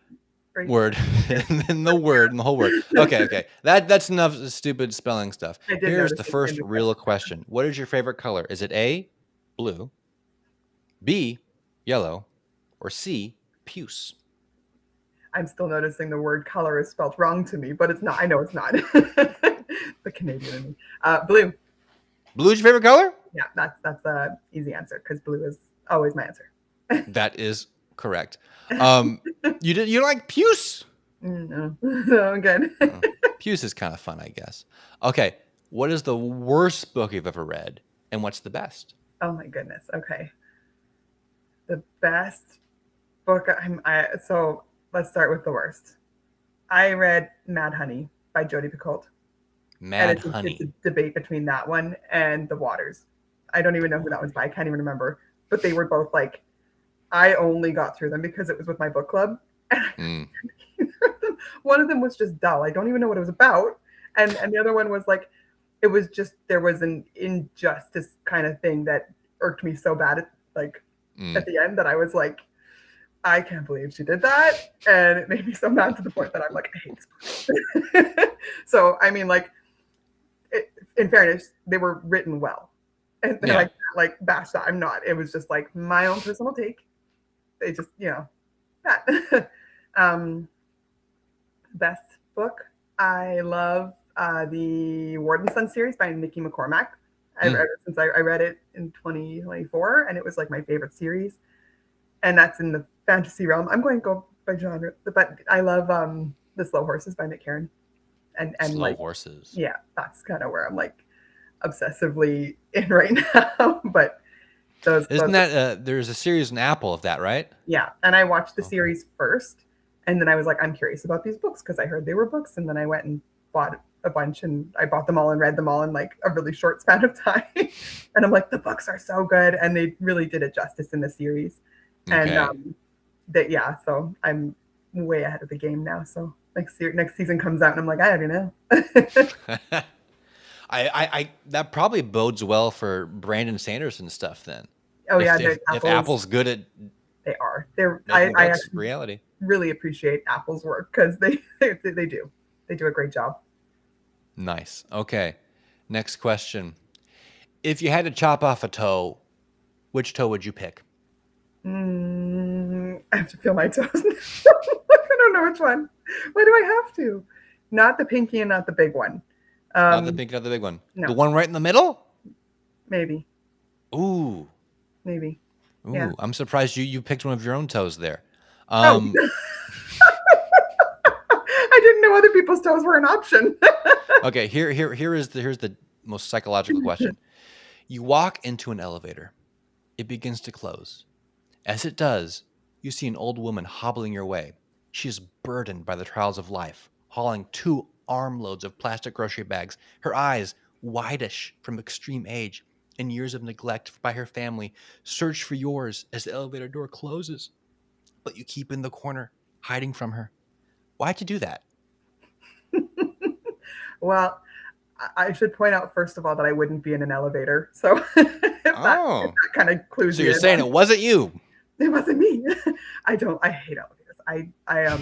Word. And then the word and the whole word. Okay. That's enough stupid spelling stuff. Here's the first real question. What is your favorite color? Is it A, blue, B, yellow, or C, puce? I'm still noticing the word color is spelled wrong to me, but it's not. I know it's not. The Canadian in me. Blue. Blue's your favorite color? Yeah, that's an easy answer because blue is always my answer. That is correct. You like puce? No, I'm good. Puce is kind of fun, I guess. Okay, what is the worst book you've ever read, and what's the best? Oh my goodness. Okay, the best book. So let's start with the worst. I read Mad Honey by Jodi Picoult. Mad Honey. It's a debate between that one and The Waters. I don't even know who that one's by. I can't even remember. But they were both like, I only got through them because it was with my book club. And One of them was just dull. I don't even know what it was about. And the other one was like, it was just, there was an injustice kind of thing that irked me so bad at the end that I was like, I can't believe she did that. And it made me so mad to the point that I'm like, I hate this book. So, I mean, like, in fairness, they were written well. And I can't like bash that. I'm not. It was just like my own personal take. They just, that. Best book. I love the Warden Son series by Nikki McCormack. Ever since I read it in 2024, and it was like my favorite series. And that's in the fantasy realm. I'm going to go by genre, but I love The Slow Horses by Nick Heron. And Slow like, Horses. Yeah, that's kind of where I'm like obsessively in right now. But isn't that there's a series in Apple of that, right? Yeah, and I watched the series first, and then I was like, I'm curious about these books because I heard they were books, and then I went and bought a bunch, and I bought them all and read them all in like a really short span of time. And I'm like, the books are so good, and they really did it justice in the series. Okay. And so I'm way ahead of the game now. So next season comes out, and I'm like, I already know. I that probably bodes well for Brandon Sanderson stuff then. Oh yeah, if Apple's good at I reality. Really appreciate Apple's work because they do a great job. Nice. Okay, next question. If you had to chop off a toe, which toe would you pick? I have to feel my toes. I don't know which one. Why do I have to? Not the pinky and not the big one. Not the pinky, not the big one. No. The one right in the middle? Maybe. Ooh. Maybe. Ooh, yeah. I'm surprised you picked one of your own toes there. I didn't know other people's toes were an option. Okay, here's the most psychological question. You walk into an elevator. It begins to close. As it does, you see an old woman hobbling your way. She is burdened by the trials of life, hauling 2 armloads of plastic grocery bags, her eyes whitish from extreme age and years of neglect by her family search for yours as the elevator door closes. But you keep in the corner, hiding from her. Why'd you do that? Well, I should point out, first of all, that I wouldn't be in an elevator. So if that kind of clues you in. So you're saying it wasn't you? It wasn't me. I hate elevators. I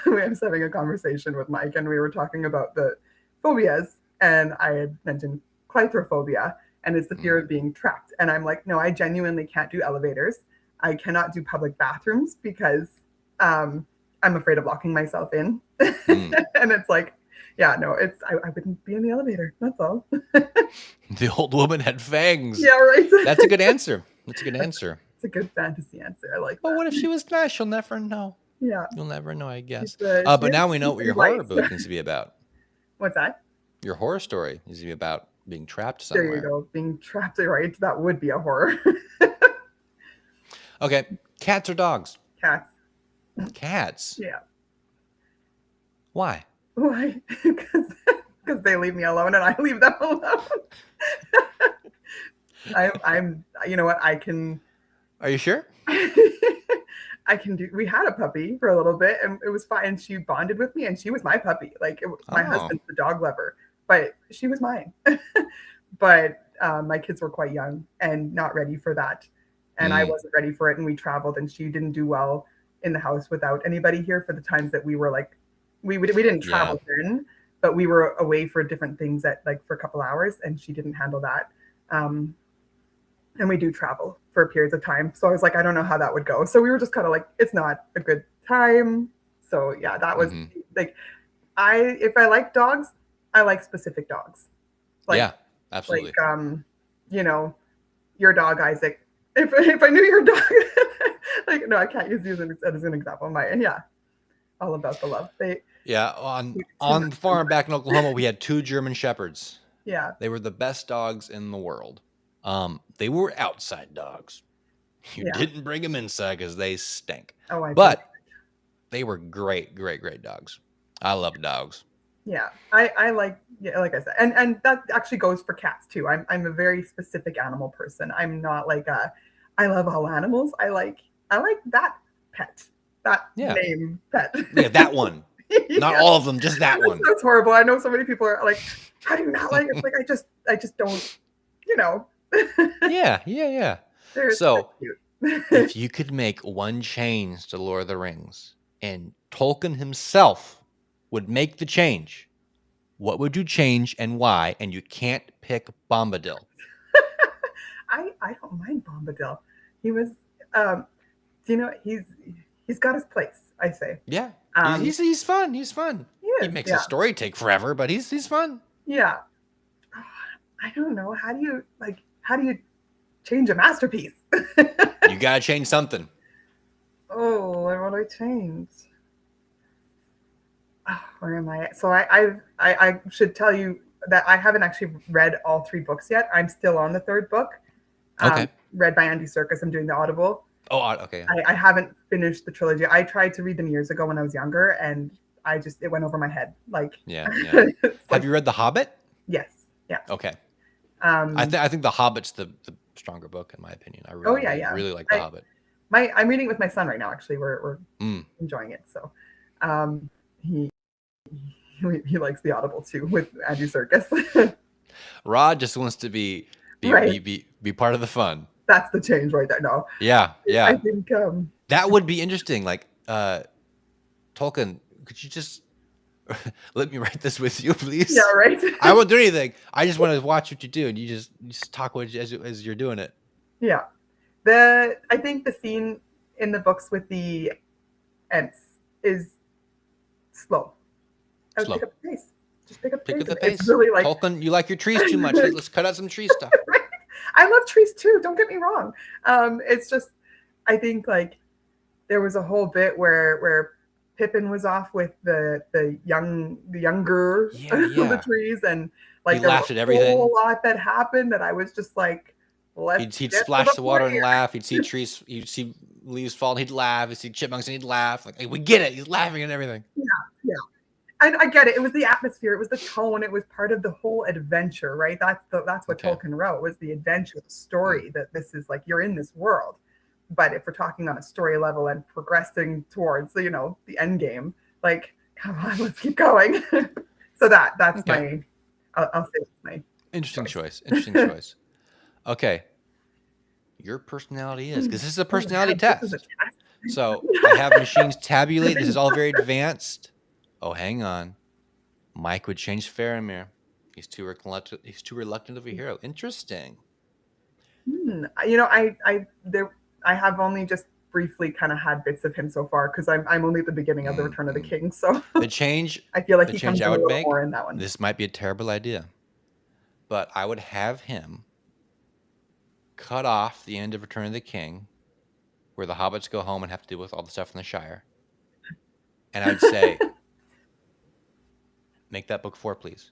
was having a conversation with Mike, and we were talking about the phobias, and I had mentioned claustrophobia, and it's the fear of being trapped. And I'm like, no, I genuinely can't do elevators. I cannot do public bathrooms because I'm afraid of locking myself in. And it's like, yeah, no, I wouldn't be in the elevator. That's all. The old woman had fangs. Yeah, right. That's a good answer. It's a good fantasy answer. I like that. But what if she was nice? You'll never know. Yeah. You'll never know, I guess. But now we know what your horror book needs to be about. What's that? Your horror story needs to be about being trapped somewhere. There you go. Being trapped, right? That would be a horror. Okay. Cats or dogs? Cats. Cats? Yeah. Why? Why? Because they leave me alone and I leave them alone. I'm you know what, I can. Are you sure? I can do. We had a puppy for a little bit, and it was fine. She bonded with me, and she was my puppy. Like my husband's the dog lover, but she was mine. But my kids were quite young and not ready for that, and I wasn't ready for it. And we traveled, and she didn't do well in the house without anybody here for the times that we were like, we didn't travel then, but we were away for different things for a couple hours, and she didn't handle that. And we do travel for periods of time. So I was like, I don't know how that would go. So we were just kind of like, it's not a good time. So yeah, that was like, if I like dogs, I like specific dogs. Like, yeah, absolutely. Like, your dog, Isaac. If I knew your dog, like, no, I can't use you as an example. All about the love. On the farm back in Oklahoma, we had 2 German Shepherds. Yeah. They were the best dogs in the world. They were outside dogs. You didn't bring them inside because they stink. But they were great, great, great dogs. I love dogs. Yeah, I like I said, and that actually goes for cats too. I'm a very specific animal person. I'm not like I love all animals. I like that pet. that Yeah. name pet. Yeah, that one. Not Yeah. all of them, just that one. That's horrible. I know so many people are like, how do you not like it? It's like I just don't, you know. Yeah. They're So, cute. if you could make one change to Lord of the Rings and Tolkien himself would make the change, what would you change and why? And you can't pick Bombadil. I don't mind Bombadil. He was, you know, he's got his place, I say. Yeah. Um, He's fun. He's fun. he He is, makes the yeah, story take forever, but he's fun. yeah. I don't know. How do you change a masterpiece? You gotta change something. Oh, what do I change? Oh, where am I? So I should tell you that I haven't actually read all 3 books yet. I'm still on the 3rd book. Okay. Read by Andy Serkis. I'm doing the Audible. Oh, okay. I haven't finished the trilogy. I tried to read them years ago when I was younger, and it went over my head. Like, Yeah. it's Have you read The Hobbit? Yes, yeah. Okay. I think The Hobbit's the stronger book in my opinion. I really like The Hobbit. I'm reading it with my son right now. Actually, we're enjoying it. So, he likes the Audible too with Andy Serkis. Rod just wants to be part of the fun. That's the change right there. No. Yeah. I think that would be interesting. Like, Tolkien, could you just let me write this with you, please? Yeah, right. I won't do anything. I just want to watch what you do, and you just talk as you're doing it. Yeah. I think the scene in the books with the Ents is slow. I would pick up the pace. Just pick up the pace. It's really like, Tolkien, you like your trees too much. Let's cut out some tree stuff. Right? I love trees too. Don't get me wrong. It's just, I think like there was a whole bit where Pippin was off with the younger of the trees, and like he laughed at everything. A whole lot that happened that I was just like, he'd splash the water and laugh. He'd see trees, he'd see leaves fall, and he'd laugh. He'd see chipmunks and he'd laugh. Like, hey, we get it. He's laughing at everything. Yeah. And I get it. It was the atmosphere. It was the tone. It was part of the whole adventure, right? That's what Tolkien wrote, was the adventure, the story, that this is like, you're in this world. But if we're talking on a story level and progressing towards, the end game, like, come on, let's keep going. So that's my, I'll say it's my interesting choice. Okay. Your personality is, because this is a personality test. So I have machines tabulate. This is all very advanced. Oh, hang on. Mike would change Faramir. He's too reluctant of a hero. Interesting. I have only just briefly kind of had bits of him so far, because I'm only at the beginning of the Return of the King. So the change I feel like he comes a little more in that one. This might be a terrible idea, but I would have him cut off the end of Return of the King, where the hobbits go home and have to deal with all the stuff in the Shire. And I'd say, make that book 4, please.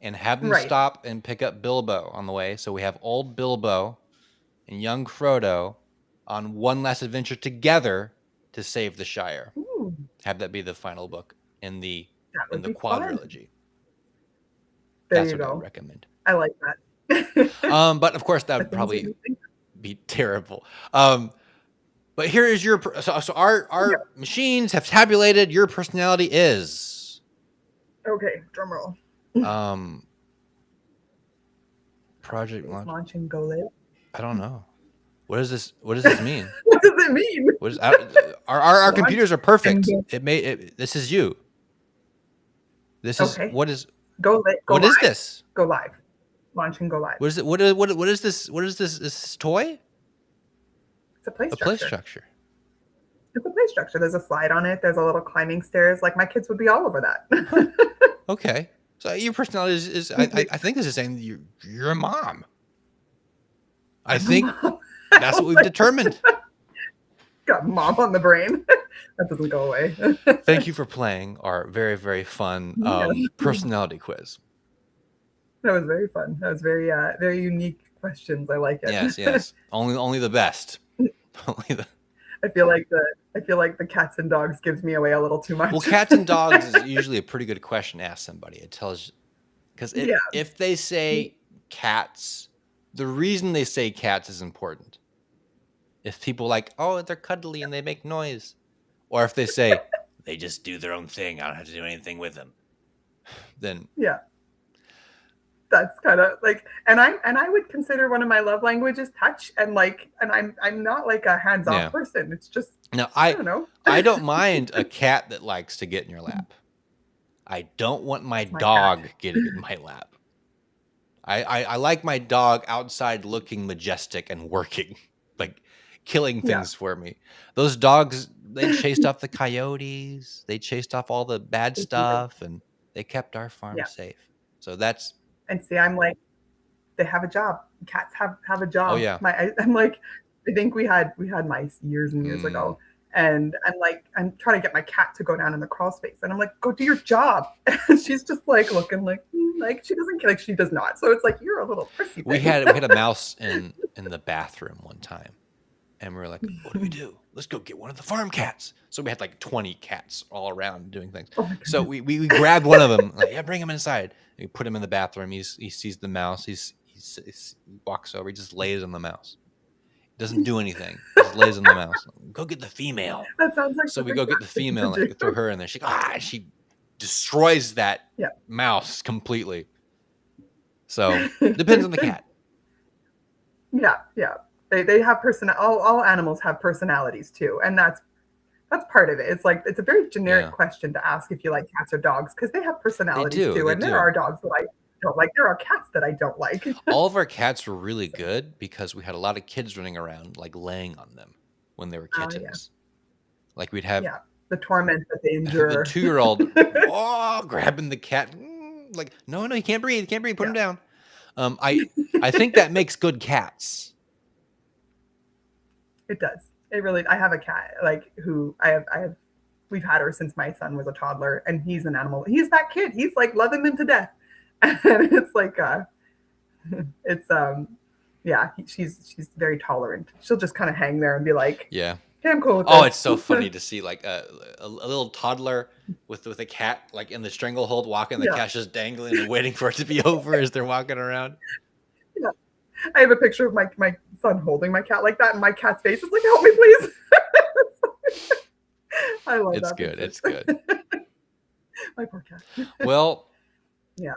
And have them stop and pick up Bilbo on the way. So we have old Bilbo and young Frodo on one last adventure together to save the Shire. Ooh. Have that be the final book in the quadrilogy. That's what I would recommend. I like that. But of course that would probably be terrible. But here is your so our machines have tabulated your personality is. Okay, drum roll. Project launch and go live. I don't know. What does this mean? What does it mean? What is our computers are perfect. This is you. This is what is go live. What is this? Go live. Launch and go live. What is it? What is this? What is this? This toy? It's a play structure. It's a play structure. There's a slide on it. There's a little climbing stairs. Like, my kids would be all over that. Huh. Okay. So your personality is I think this is saying that you're a mom. I think that's what we've determined. Got mom on the brain. That doesn't go away. Thank you for playing our very, very fun personality quiz. That was very fun. That was very very unique questions. I like it. Yes. Only the best. I feel like the cats and dogs gives me away a little too much. Well, cats and dogs is usually a pretty good question to ask somebody. It tells you, because if they say cats, the reason they say cats is important. If people like, oh, they're cuddly and they make noise, or if they say they just do their own thing, I don't have to do anything with them, then Yeah. That's kind of like, and I would consider one of my love languages touch, and like, and I'm not like a hands off yeah. person. It's just, Now I don't know. I don't mind a cat that likes to get in your lap. I don't want my It's my cat. dog getting in my lap. I like my dog outside looking majestic and working, like killing Yeah, things for me. Those dogs, they chased off the coyotes, they chased off all the bad they do. stuff, and they kept our farm Yeah, safe. So that's, and see, I'm like, they have a job. Cats have a oh job. yeah. I'm like, I think we had mice years and years Mm, ago, and I'm like, I'm trying to get my cat to go down in the crawl space, and I'm like, go do your job, and she's just like looking like she doesn't, like she does not. So it's like, you're a little prissy we thing. had a mouse in the bathroom one time, and we were like, what do we do? Let's go get one of the farm cats. So we had like 20 cats all around doing things. Oh my So goodness. we grabbed one of them, like, yeah, bring him inside. And we put him in the bathroom. He sees the mouse. He walks over. He just lays on the mouse. He doesn't do anything. He just lays on the mouse. Go get the female. That sounds like So such we a go get the cat thing female to and do. throw her in there. She destroys that Yeah. mouse completely. So depends on the cat. Yeah, yeah. They have all animals have personalities too, and that's part of it. It's like, it's a very generic Yeah, question to ask if you like cats or dogs, because they have they personalities do. too, They and there do. are dogs that I don't like. There are cats that I don't like. All of our cats were really good because we had a lot of kids running around, like laying on them when they were Oh yeah, kittens. Like we'd have yeah. The torment that they the endure. 2-year-old, oh, grabbing the cat, like, no, no, he can't breathe, put him Yeah, down. I think that makes good cats. it does. It really. I have a cat like who I have. We've had her since my son was a toddler, and he's an animal. He's that kid. He's like loving them to death, and it's like it's yeah. She's very tolerant. She'll just kind of hang there and be like, Yeah. "Okay, I'm cool with Oh, it's this." so funny to see like a little toddler with a cat like in the stranglehold walking. The Yeah, cat's just dangling and waiting for it to be over as they're walking around. yeah. I have a picture of my son holding my cat like that, and my cat's face is like, "Help me, please." I love It's that good. picture. It's good. My poor cat. Well, Yeah,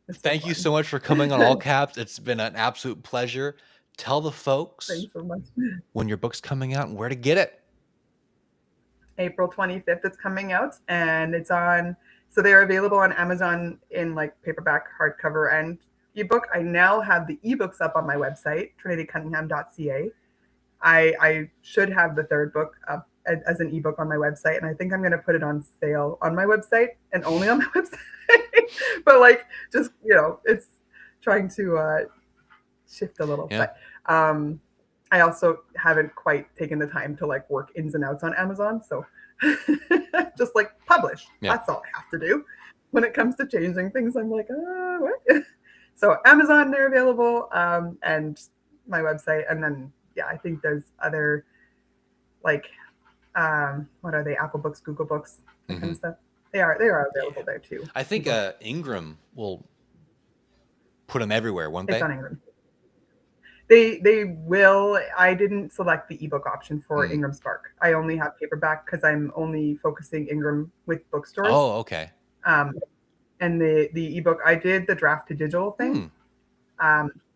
it's so thank you fun. so much for coming on All Caps. It's been an absolute pleasure. Tell the folks Thanks so much. when your book's coming out and where to get it. April 25th, it's coming out, and it's on. So they're available on Amazon in like paperback, hardcover, and ebook. I now have the ebooks up on my website, trinitycunningham.ca. I should have the third book up as an ebook on my website, and I think I'm going to put it on sale on my website and only on my website. But like, just it's trying to shift a little. Yeah. But I also haven't quite taken the time to like work ins and outs on Amazon, so just like publish. Yeah. That's all I have to do. When it comes to changing things, I'm like, what? So Amazon, they're available, and my website, and then yeah, I think there's other like what are they? Apple Books, Google Books, that kind of stuff. They are available there too. I think Ingram will put them everywhere, won't It's they? on Ingram. They will. I didn't select the ebook option for Ingram Spark. I only have paperback because I'm only focusing Ingram with bookstores. Oh, okay. And the ebook, I did the draft to digital thing.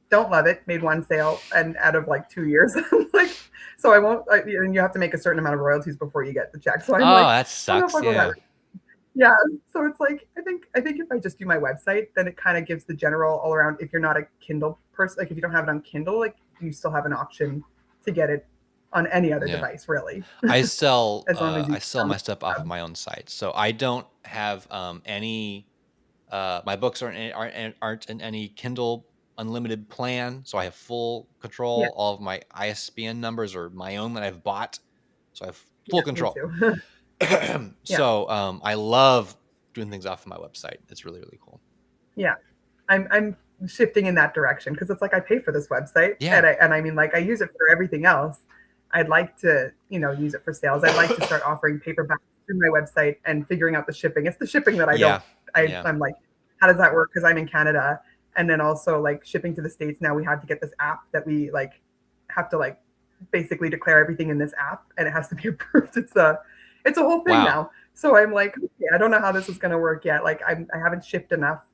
Don't love it. Made one sale, and out of like 2 years, I'm like, so I won't. And you have to make a certain amount of royalties before you get the check. So I'm like, that sucks. Yeah. Yeah. So it's like, I think if I just do my website, then it kind of gives the general all around. If you're not a Kindle person, like if you don't have it on Kindle, like you still have an option to get it on any other device, really. I sell As long as you I sell my stuff off of my own site, so I don't have any. My books aren't in any Kindle Unlimited plan, so I have full control. Yeah. All of my ISBN numbers are my own that I've bought, so I have full control. Me too. So I love doing things off of my website. It's really, really cool. Yeah, I'm shifting in that direction because it's like I pay for this website, Yeah. and I mean, like I use it for everything else. I'd like to, use it for sales. I'd like to start offering paperback through my website and figuring out the shipping. It's the shipping that I don't. I'm like, how does that work? Because I'm in Canada, and then also like shipping to the States. Now we have to get this app that we like have to like basically declare everything in this app, and it has to be approved. It's a whole thing Wow. now. So I'm like, okay, I don't know how this is going to work yet. Like I haven't shipped enough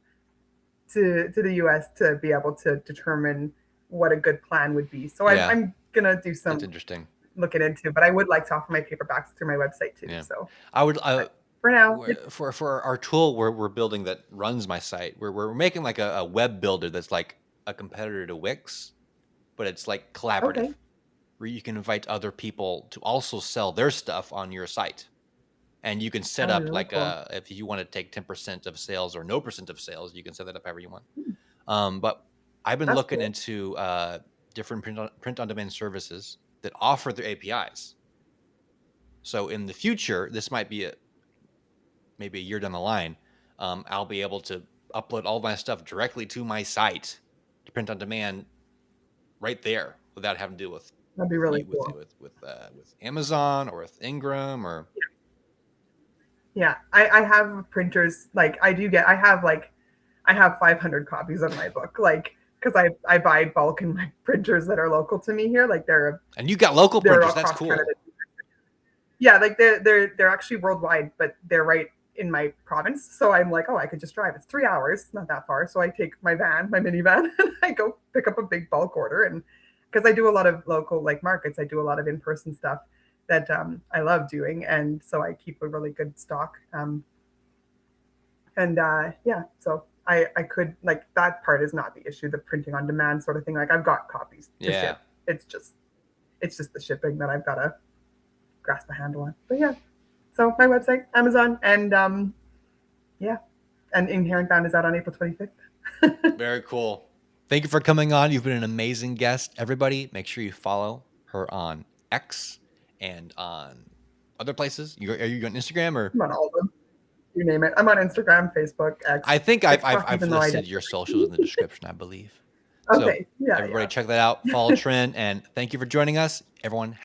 to the US to be able to determine what a good plan would be. So Yeah. I'm gonna do That's some interesting. looking into, but I would like to offer my paperbacks through my website too. Yeah. So I would, but for now, for our tool we're building that runs my site, we're making like a web builder that's like a competitor to Wix, but it's like collaborative, okay. where you can invite other people to also sell their stuff on your site. And you can set Oh, up really like cool. if you want to take 10% of sales or no percent of sales, you can set that up however you want. Hmm, But I've been that's looking cool. into different print on demand services that offer their APIs. So in the future, this might be maybe a year down the line, I'll be able to upload all my stuff directly to my site to print on demand right there without having to deal with That'd be with really you cool. with Amazon or with Ingram or Yeah, I have printers. Like I have 500 copies of my book. Like because I buy bulk in my printers that are local to me here. Like and you got local they're printers. That's across Canada. cool. Yeah, like they're actually worldwide, but they're right in my province. So I'm like, oh, I could just drive. It's 3 hours, not that far. So I take my van, my minivan, and I go pick up a big bulk order. And because I do a lot of local like markets, I do a lot of in person stuff that I love doing, and so I keep a really good stock. And yeah, so I could like that part is not the issue, the printing on demand sort of thing. Like I've got copies to Yeah. ship. It's just the shipping that I've got to grasp a handle on. But yeah, so my website, Amazon, and yeah, and Inherent Bound is out on April 25th. Very cool. Thank you for coming on. You've been an amazing guest. Everybody, make sure you follow her on X and on other places. Are you on Instagram or? I'm on all of them. You name it. I'm on Instagram, Facebook, I X, think TikTok, I've even though I listed don't. your socials in the description, I believe. So Okay. Yeah, everybody yeah. check that out. Follow Trin, and thank you for joining us. Everyone